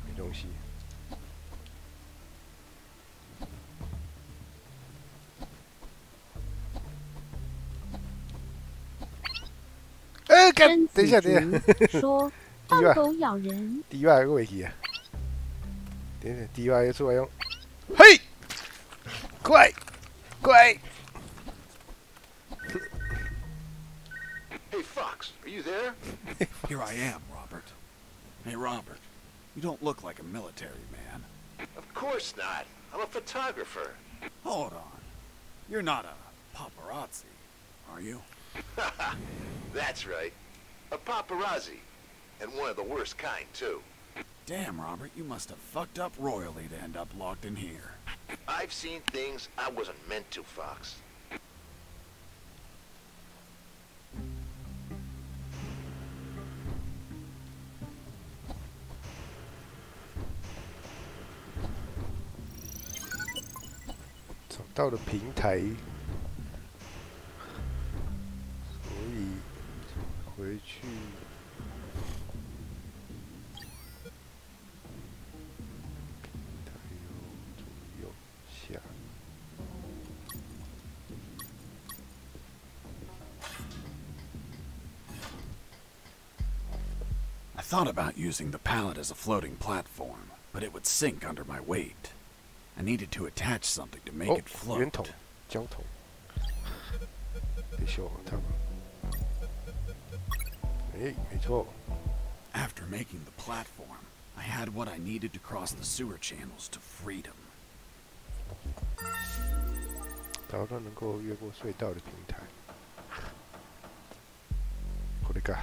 没东西。干！真子等一下，等一下。竹说放狗咬人。 D Y 个位置啊！等一下 ，D Y 出来用。嘿，快，快！ Hey, Fox, are you there? Here I am, Robert. Hey, Robert. You don't look like a military man. Of course not. I'm a photographer. Hold on. You're not a paparazzi, are you? That's right. A paparazzi. And one of the worst kind, too. Damn, Robert, you must have fucked up royally to end up locked in here. I've seen things I wasn't meant to, Fox. 找到了平台，所以回去。平台右左右下。I thought about using the pallet as a floating platform, but it would sink under my weight. I needed to attach something to make it float. 圆筒，胶筒，得修它吗？哎，没错。After making the platform, I had what I needed to cross the sewer channels to freedom. 找到能够越过隧道的平台。これか。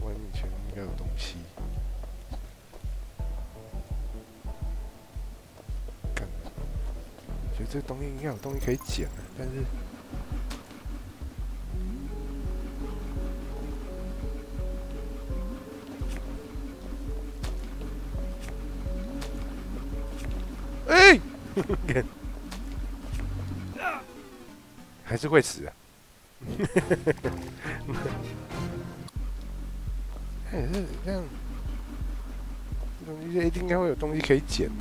外面前面应该有东西。看，我觉得这个东西应该有东西可以捡的，但是。哎，还是会死啊！哎，这样，这东西一定应该会有东西可以捡的。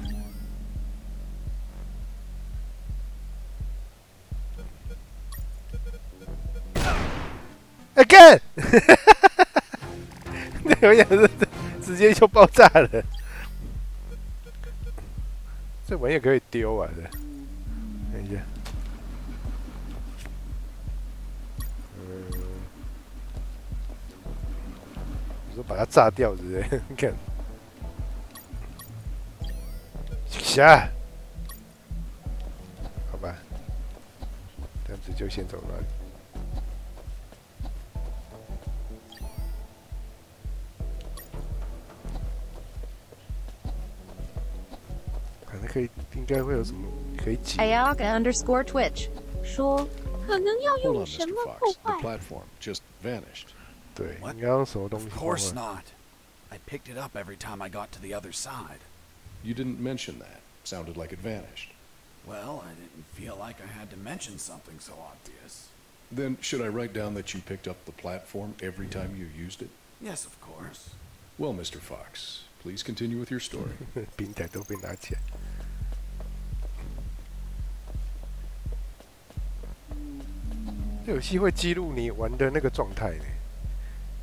哎干！那我想是直接就爆炸了。这玩意可以丢啊！这，看一下。你说把它炸掉是不是？你看，下，好吧，这样子就先走那里。可能可以，应该会有什么可以解。Arc_Twitch 说可能要 Hold 用 on, 什 Mr. 么破 Fox. The 坏？ platform just vanished. 对， What? 应该用什么东西 Of 破坏？ course not. I picked it up every time I got to the other side. You didn't mention that. Sounded like it vanished. Well, I didn't feel like I had to mention something so obvious. Then should I write down that you picked up the platform every time you used it? Yes, of course. Well, Mr. Fox, please continue with your story. 平台都被拿起来。这游戏会记录你玩的那个状态呢，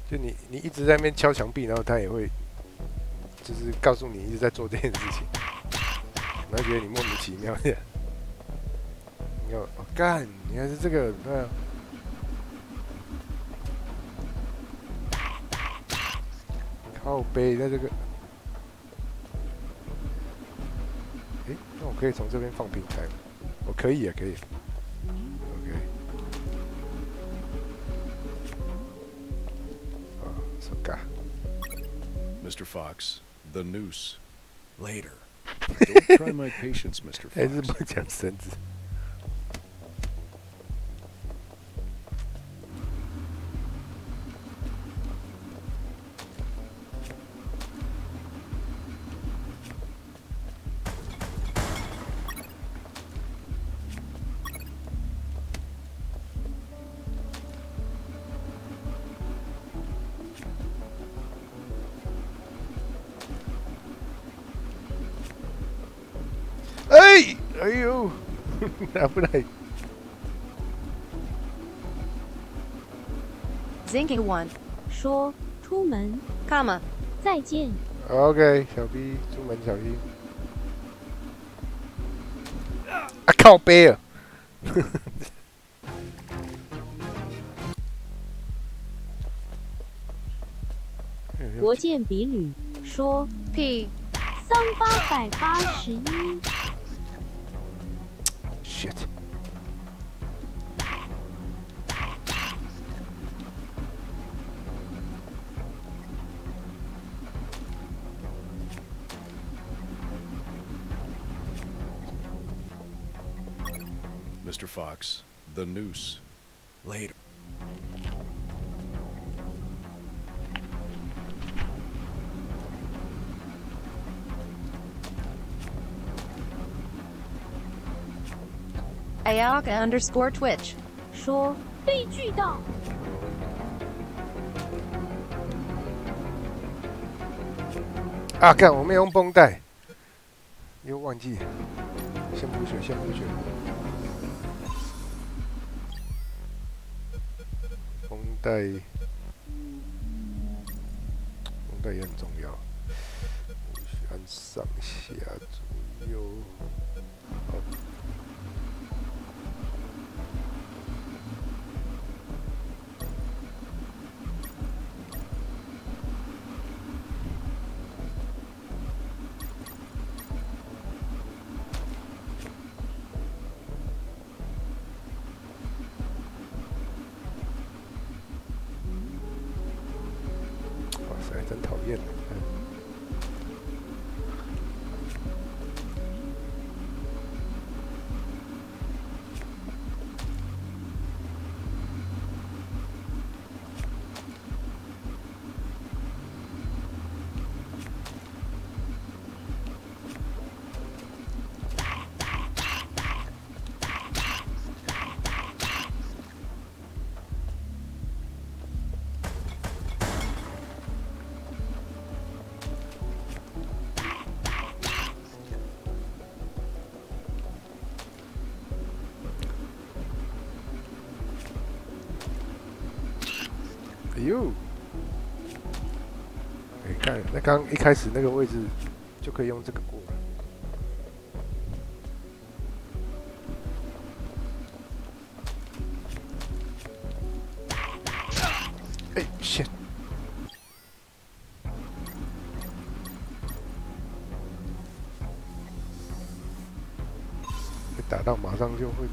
就你一直在那边敲墙壁，然后它也会就是告诉你一直在做这件事情，然后觉得你莫名其妙的。你要哦干，你还是这个对啊。靠背在这个，诶，那我可以从这边放平台吗？我可以啊，可以。OK。啊，手嘎。Mr. Fox, the noose. Later. Don't try my patience, Mr. 还是 Fox. 不讲绳子。哎呦，危ない。Zinking One 说出门 comma 再见。 OK， 小 B 出门小心。啊靠背啊！国见比吕说 P 3881。Shit。Mr. Fox, the noose. Later. Arc_Twitch 说被拒到。啊，干！我没有用绷带，又忘记。先补血，先补血。绷带也很重要。按上下左右。好。真讨厌。哎呦！哎，看，那刚一开始那个位置就可以用这个过了。哎，shit！被打到马上就会。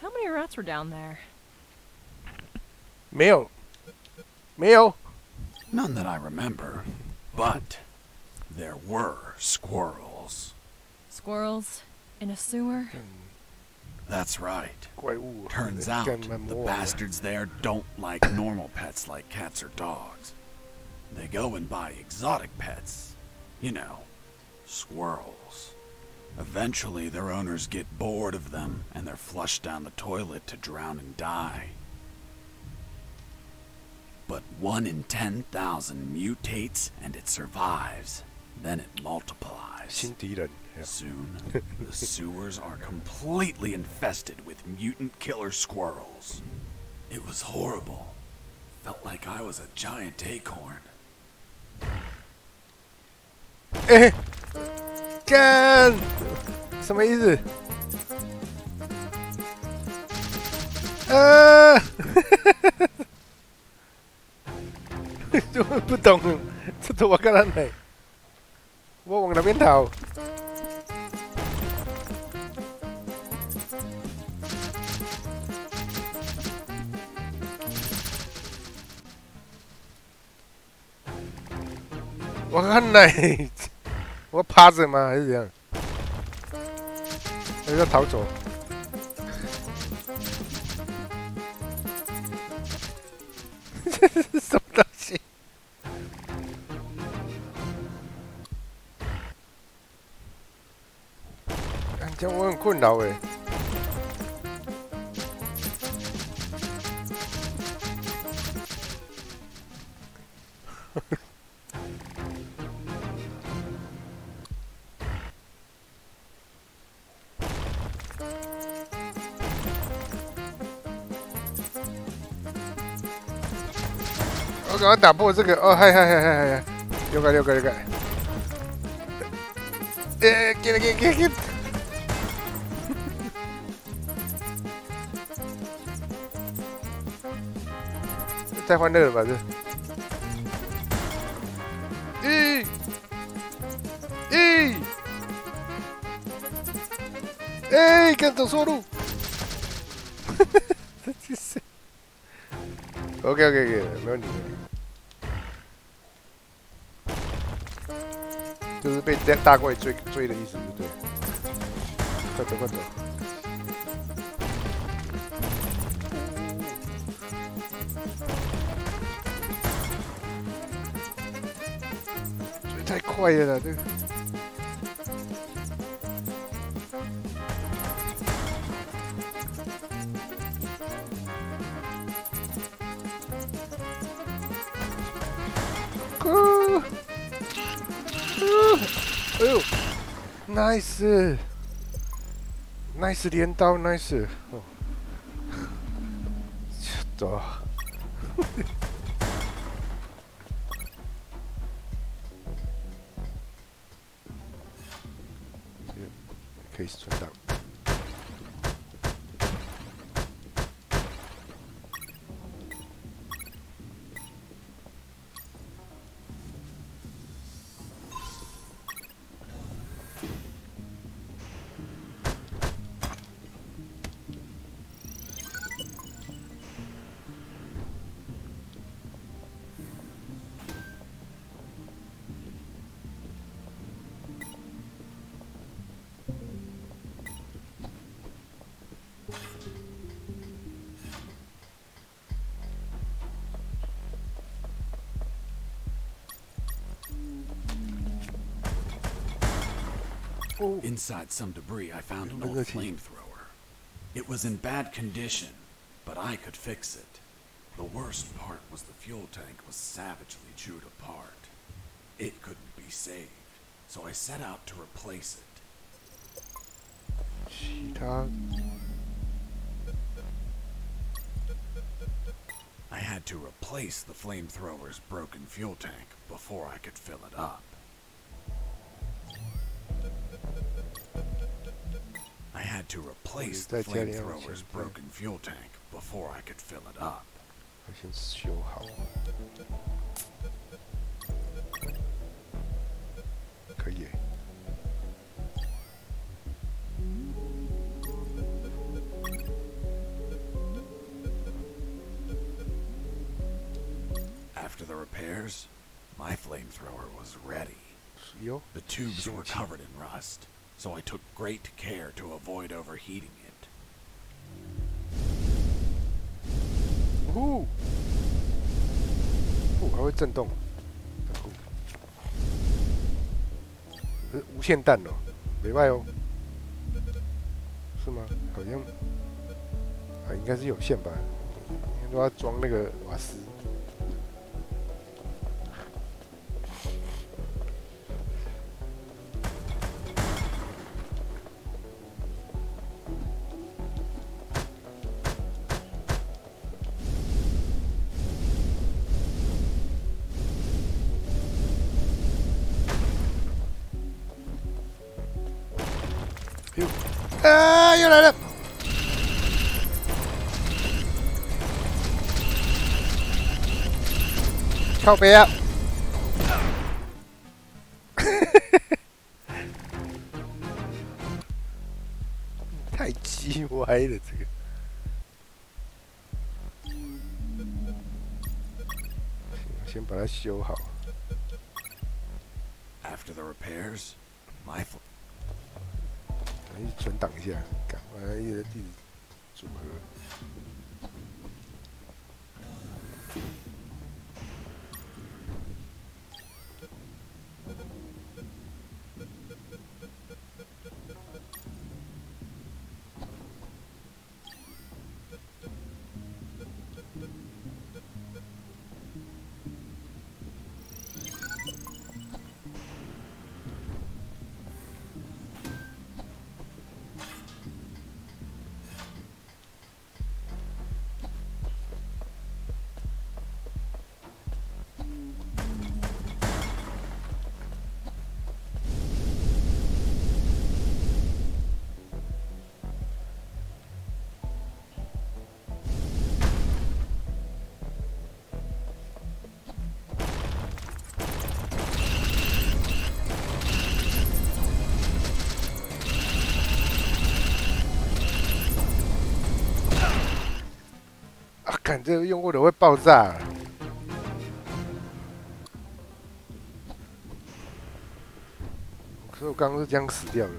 How many rats were down there? 没有。None that I remember, but there were squirrels. Squirrels in a sewer? That's right. 怪物。Turns out the bastards there don't like normal pets like cats or dogs. They go and buy exotic pets. You know, squirrels. Eventually, their owners get bored of them, and they're flushed down the toilet to drown and die. But 1 in 10,000 mutates, and it survives. Then it multiplies. 新敌人。Soon, the sewers are completely infested with mutant killer squirrels. It was horrible. Felt like I was a giant acorn. 哎，干，什么意思？就不懂，这头我干哪来？我往哪边逃？我看哪？我趴着吗？还是怎样？还是要逃走？这是什么东西？这样我很困扰哎。我赶快打破这个哦！嗨！了解。get！ 太欢乐了吧这！哎，跟走错路。这是。OK， 没问题。就是被大怪追的意思，对不对？快走！追太快了啦，这个。哎呦 ，nice 镰刀 ，nice， 哦，走。可以存档。Inside some debris, I found an old flamethrower. It was in bad condition, but I could fix it. The worst part was the fuel tank was savagely chewed apart. It couldn't be saved, so I set out to replace it. I had to replace the flamethrower's broken fuel tank before I could fill it up. I had to replace the flamethrower's broken fuel tank before I could fill it up. After the repairs, my flamethrower was ready. The tubes were covered in rust, so I took great care to avoid overheating it. Ooh! 还会震动，无线弹哦，没卖哦，是吗？好像应该是有线吧，应该都要装那个瓦斯。啊！又来了！靠北啊！太鸡歪了，这个。先把它修好。After the repairs, my 存档一下，赶快一个地址组合。干这个用过的会爆炸。所以我刚刚是这样死掉的。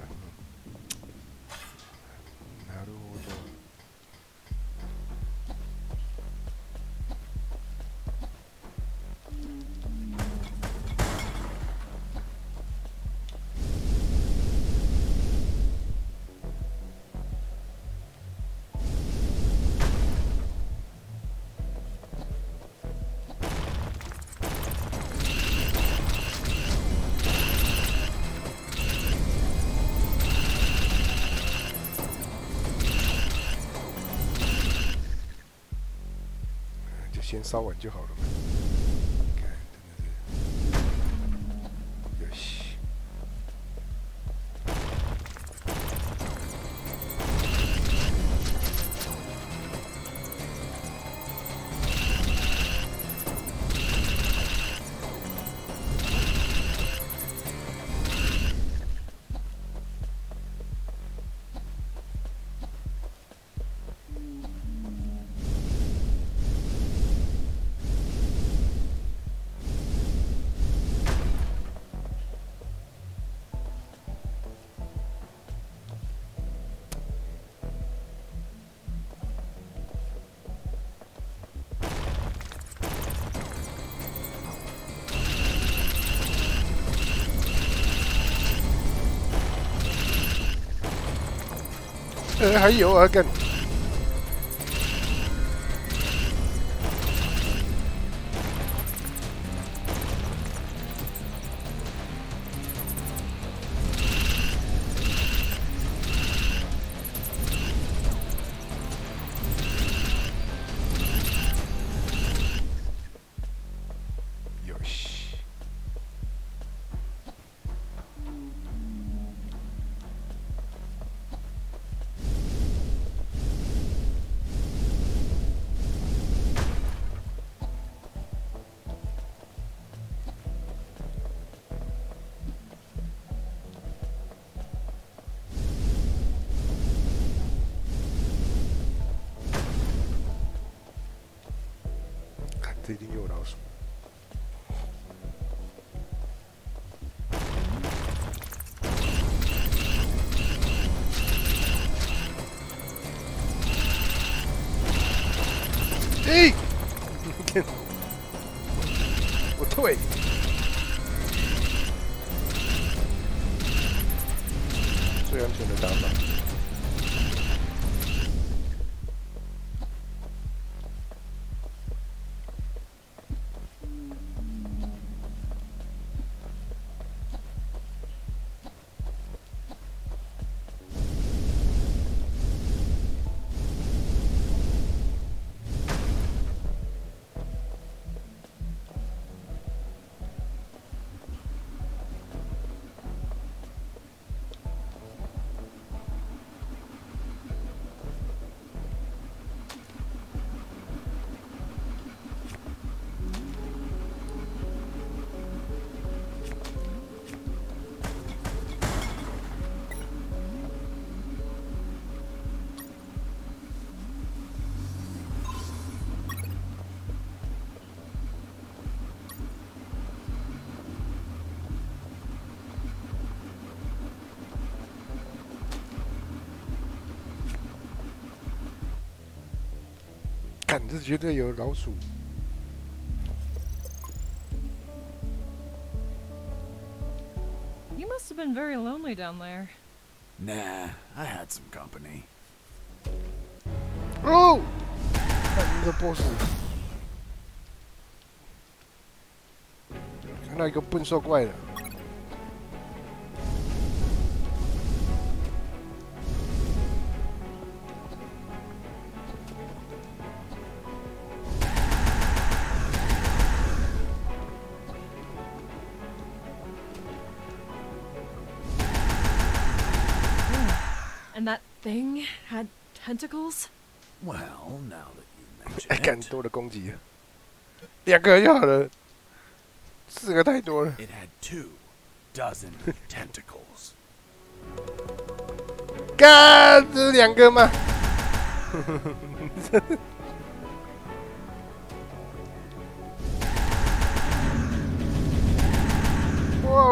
なるほど。先烧完就好了嘛。看，真的是，よし。还有啊，干！よし。这一定又有老鼠。哎！我退。最安全的打法。干，这绝对有老鼠。You must have been very lonely down there. Nah, I had some company. 哦，看这 boss， 看到一个笨兽怪了。And that thing had tentacles? Well, now that you 哎， mention 更 it, 多的攻击，2个就好了，4个太多了。 it had 24 tentacles. 干，这是2个吗？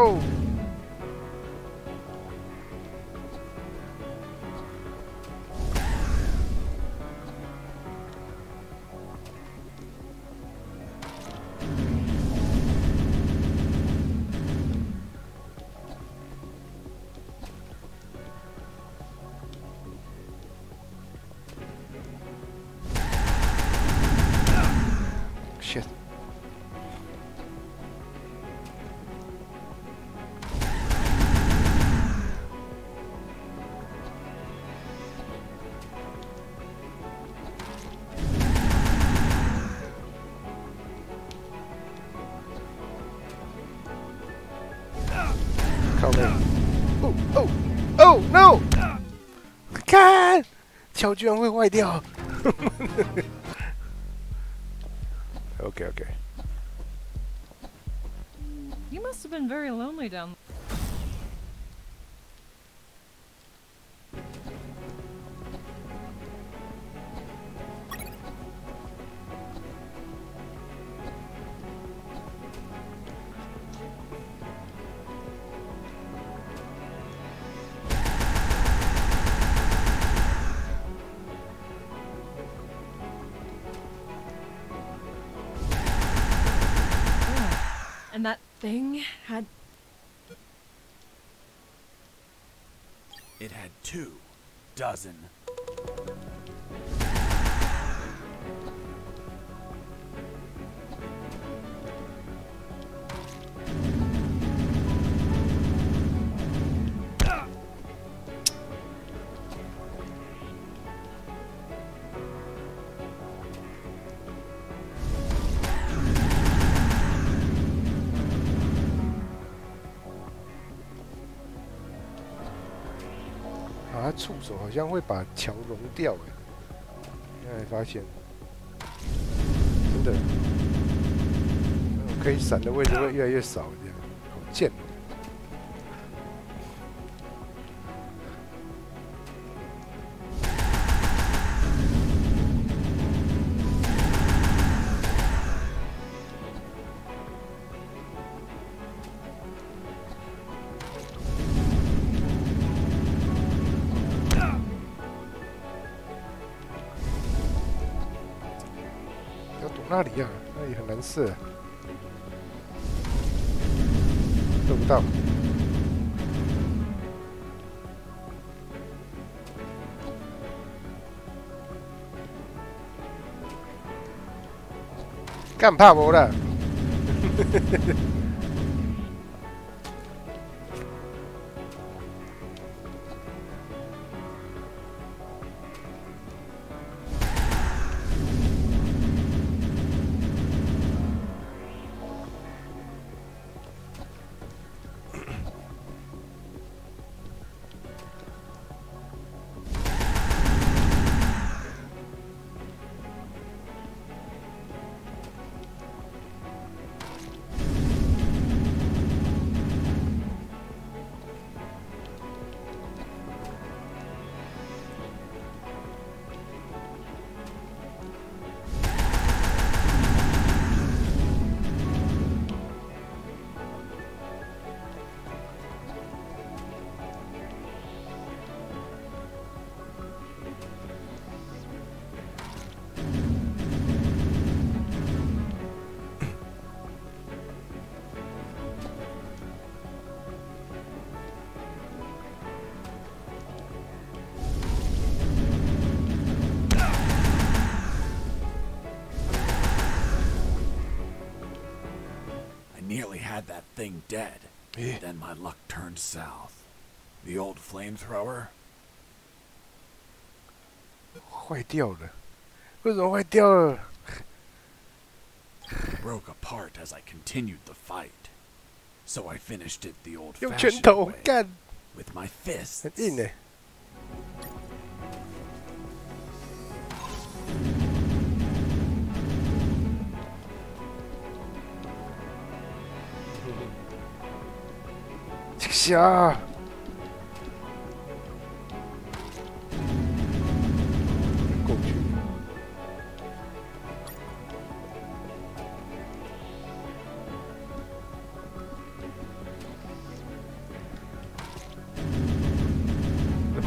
哦。shit. Come in. Oh, oh, oh, no! 看，桥居然会坏掉。Okay. You must have been very lonely down there. And that thing had... It had 2 dozen.啊，他触手好像会把墙融掉哎，现在发现，真的，可以闪的位置会越来越少，这样，好贱哦。那里啊，那里很难射，射不到。干怕无了。Nearly had that thing dead. Then my luck turned south. The old flamethrower 坏掉了，为什么坏掉了 broke apart as I continued the fight. So I finished it the 用拳 old-fashioned 头 way 干， with my fists. 很硬哎。下，过不去。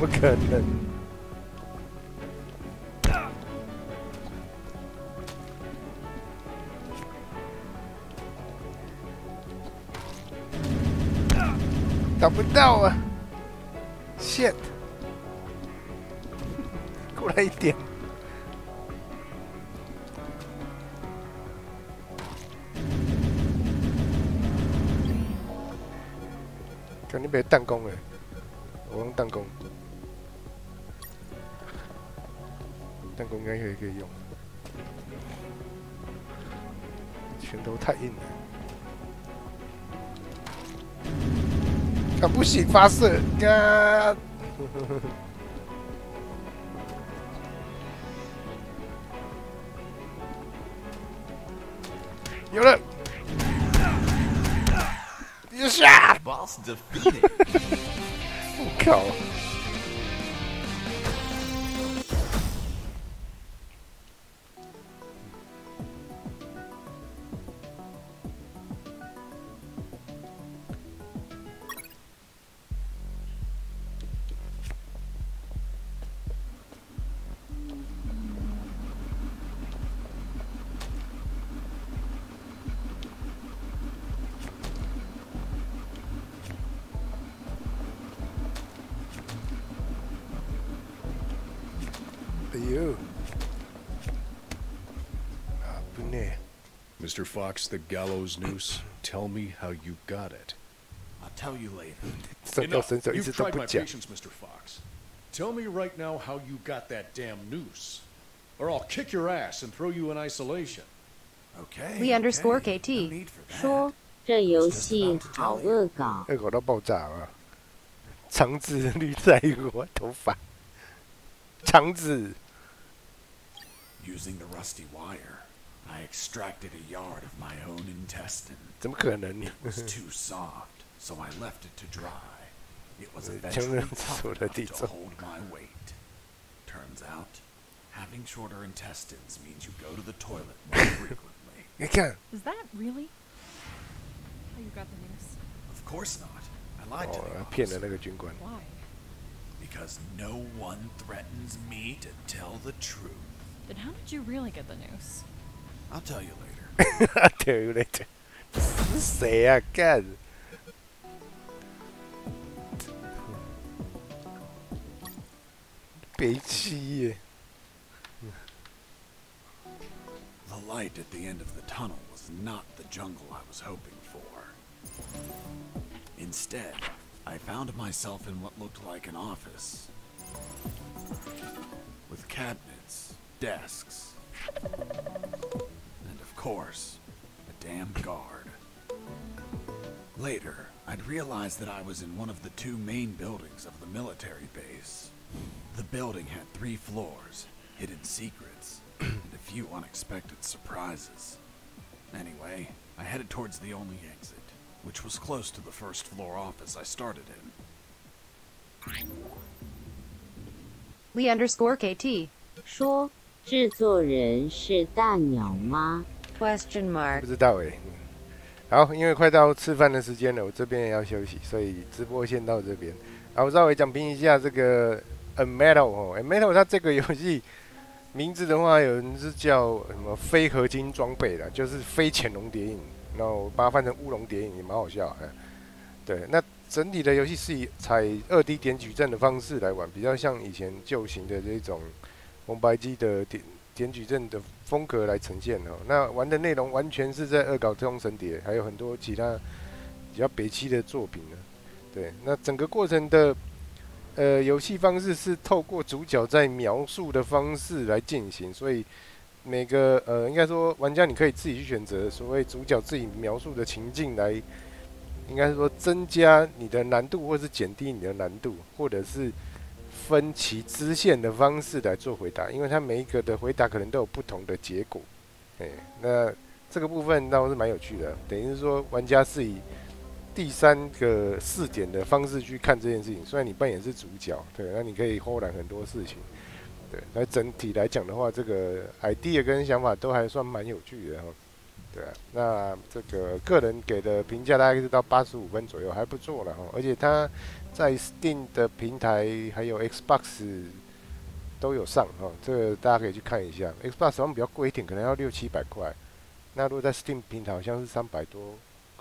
么可能？打不到啊 ！shit， 过来一点。肯定被弹弓了，我用弹弓，弹弓应该可以用。拳头太硬了。 啊，不行，发射！啊！有了！有下！ Boss defeated. 我靠！Mr. Fox, the gallows noose. Tell me how you got it. I'll tell you later. Enough. You've tried my patience, Mr. Fox. Tell me right now how you got that damn noose, or I'll kick your ass and throw you in isolation. Okay. We_KT 说这游戏好恶搞，恶搞到爆炸啊！肠子绿在我头发，肠子。 Using the rusty wire, I extracted a yard of my own intestine. 怎么可能？ It was too soft, so I left it to dry. It was eventually tough enough to hold my weight. Turns out, having shorter intestines means you go to the toilet more frequently. 你看。 Is that really how you got the news? Of course not. I lied to the 骗了那个军官。 Why? Because no one threatens me to tell the truth. Then how did you really get the news? I'll tell you later. I'll tell you later. 是谁啊？干！北七耶。 The light at the end of the tunnel was not the jungle I was hoping for. Instead, I found myself in what looked like an office. With cabinets, desks, and of course, a damn guard. Later, I'd realized that I was in one of the two main buildings of the military base. The building had 3 floors, hidden secrets, and a few unexpected surprises. Anyway, I headed towards the only exit, which was close to the first floor office I started in. We_KT 说制作人是大鸟吗 ？Question mark 不知道哎。好，因为快到吃饭的时间了，我这边也要休息，所以直播先到这边。好，我稍微讲评一下这个 UnMetal 哦 ，UnMetal 它这个游戏名字的话，有人是叫什么非合金装备啦，就是非潜龙谍影，然后把它翻成乌龙谍影也蛮好笑的。对，那整体的游戏是以采2D 点矩阵的方式来玩，比较像以前旧型的这种红白机的点矩阵的风格来呈现哦。那玩的内容完全是在恶搞《太空神谍》，还有很多其他比较北七的作品呢。对，那整个过程的游戏方式是透过主角在描述的方式来进行，所以每个应该说玩家你可以自己去选择所谓主角自己描述的情境来，应该是说增加你的难度，或是减低你的难度，或者是分歧支线的方式来做回答，因为它每一个的回答可能都有不同的结果。那这个部分倒是蛮有趣的，等于是说玩家是以第3个视点的方式去看这件事情。虽然你扮演是主角，对，那你可以忽然很多事情，对，那整体来讲的话，这个 idea 跟想法都还算蛮有趣的哈。对啊，那这个个人给的评价大概是到85分左右，还不错了哈。而且它在 Steam 的平台还有 Xbox 都有上哈，这个大家可以去看一下。Xbox 好像比较贵一点，可能要600-700块。那如果在 Steam 平台好像是300多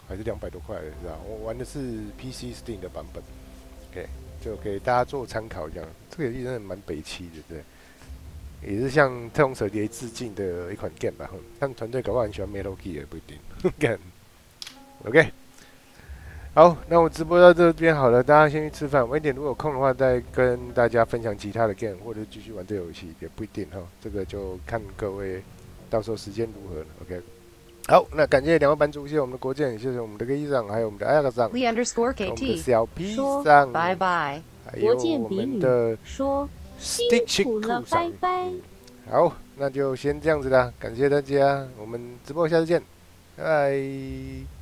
还是200多块的，是吧？我玩的是 PC Steam 的版本 ，OK， 就给大家做参考这样。这个游戏真的蛮北七的，对。也是向太空蛇蝶致敬的一款 game 吧，他们团队搞不好很喜欢 Metal Gear 也不一定。干，OK， 好，那我直播到这边好了，大家先去吃饭。晚一点如果有空的话，再跟大家分享其他的 game， 或者继续玩这游戏也不一定哈，这个就看各位到时候时间如何了。OK， 好，那感谢两位版主，谢谢我们的国建，谢谢我们的 A 上，还有我们的 Arc 上， Lee_KT 我们的小 P 说上，拜拜，还有我们的说辛苦了，拜拜。好，那就先这样子啦，感谢大家，我们直播下次见，拜拜。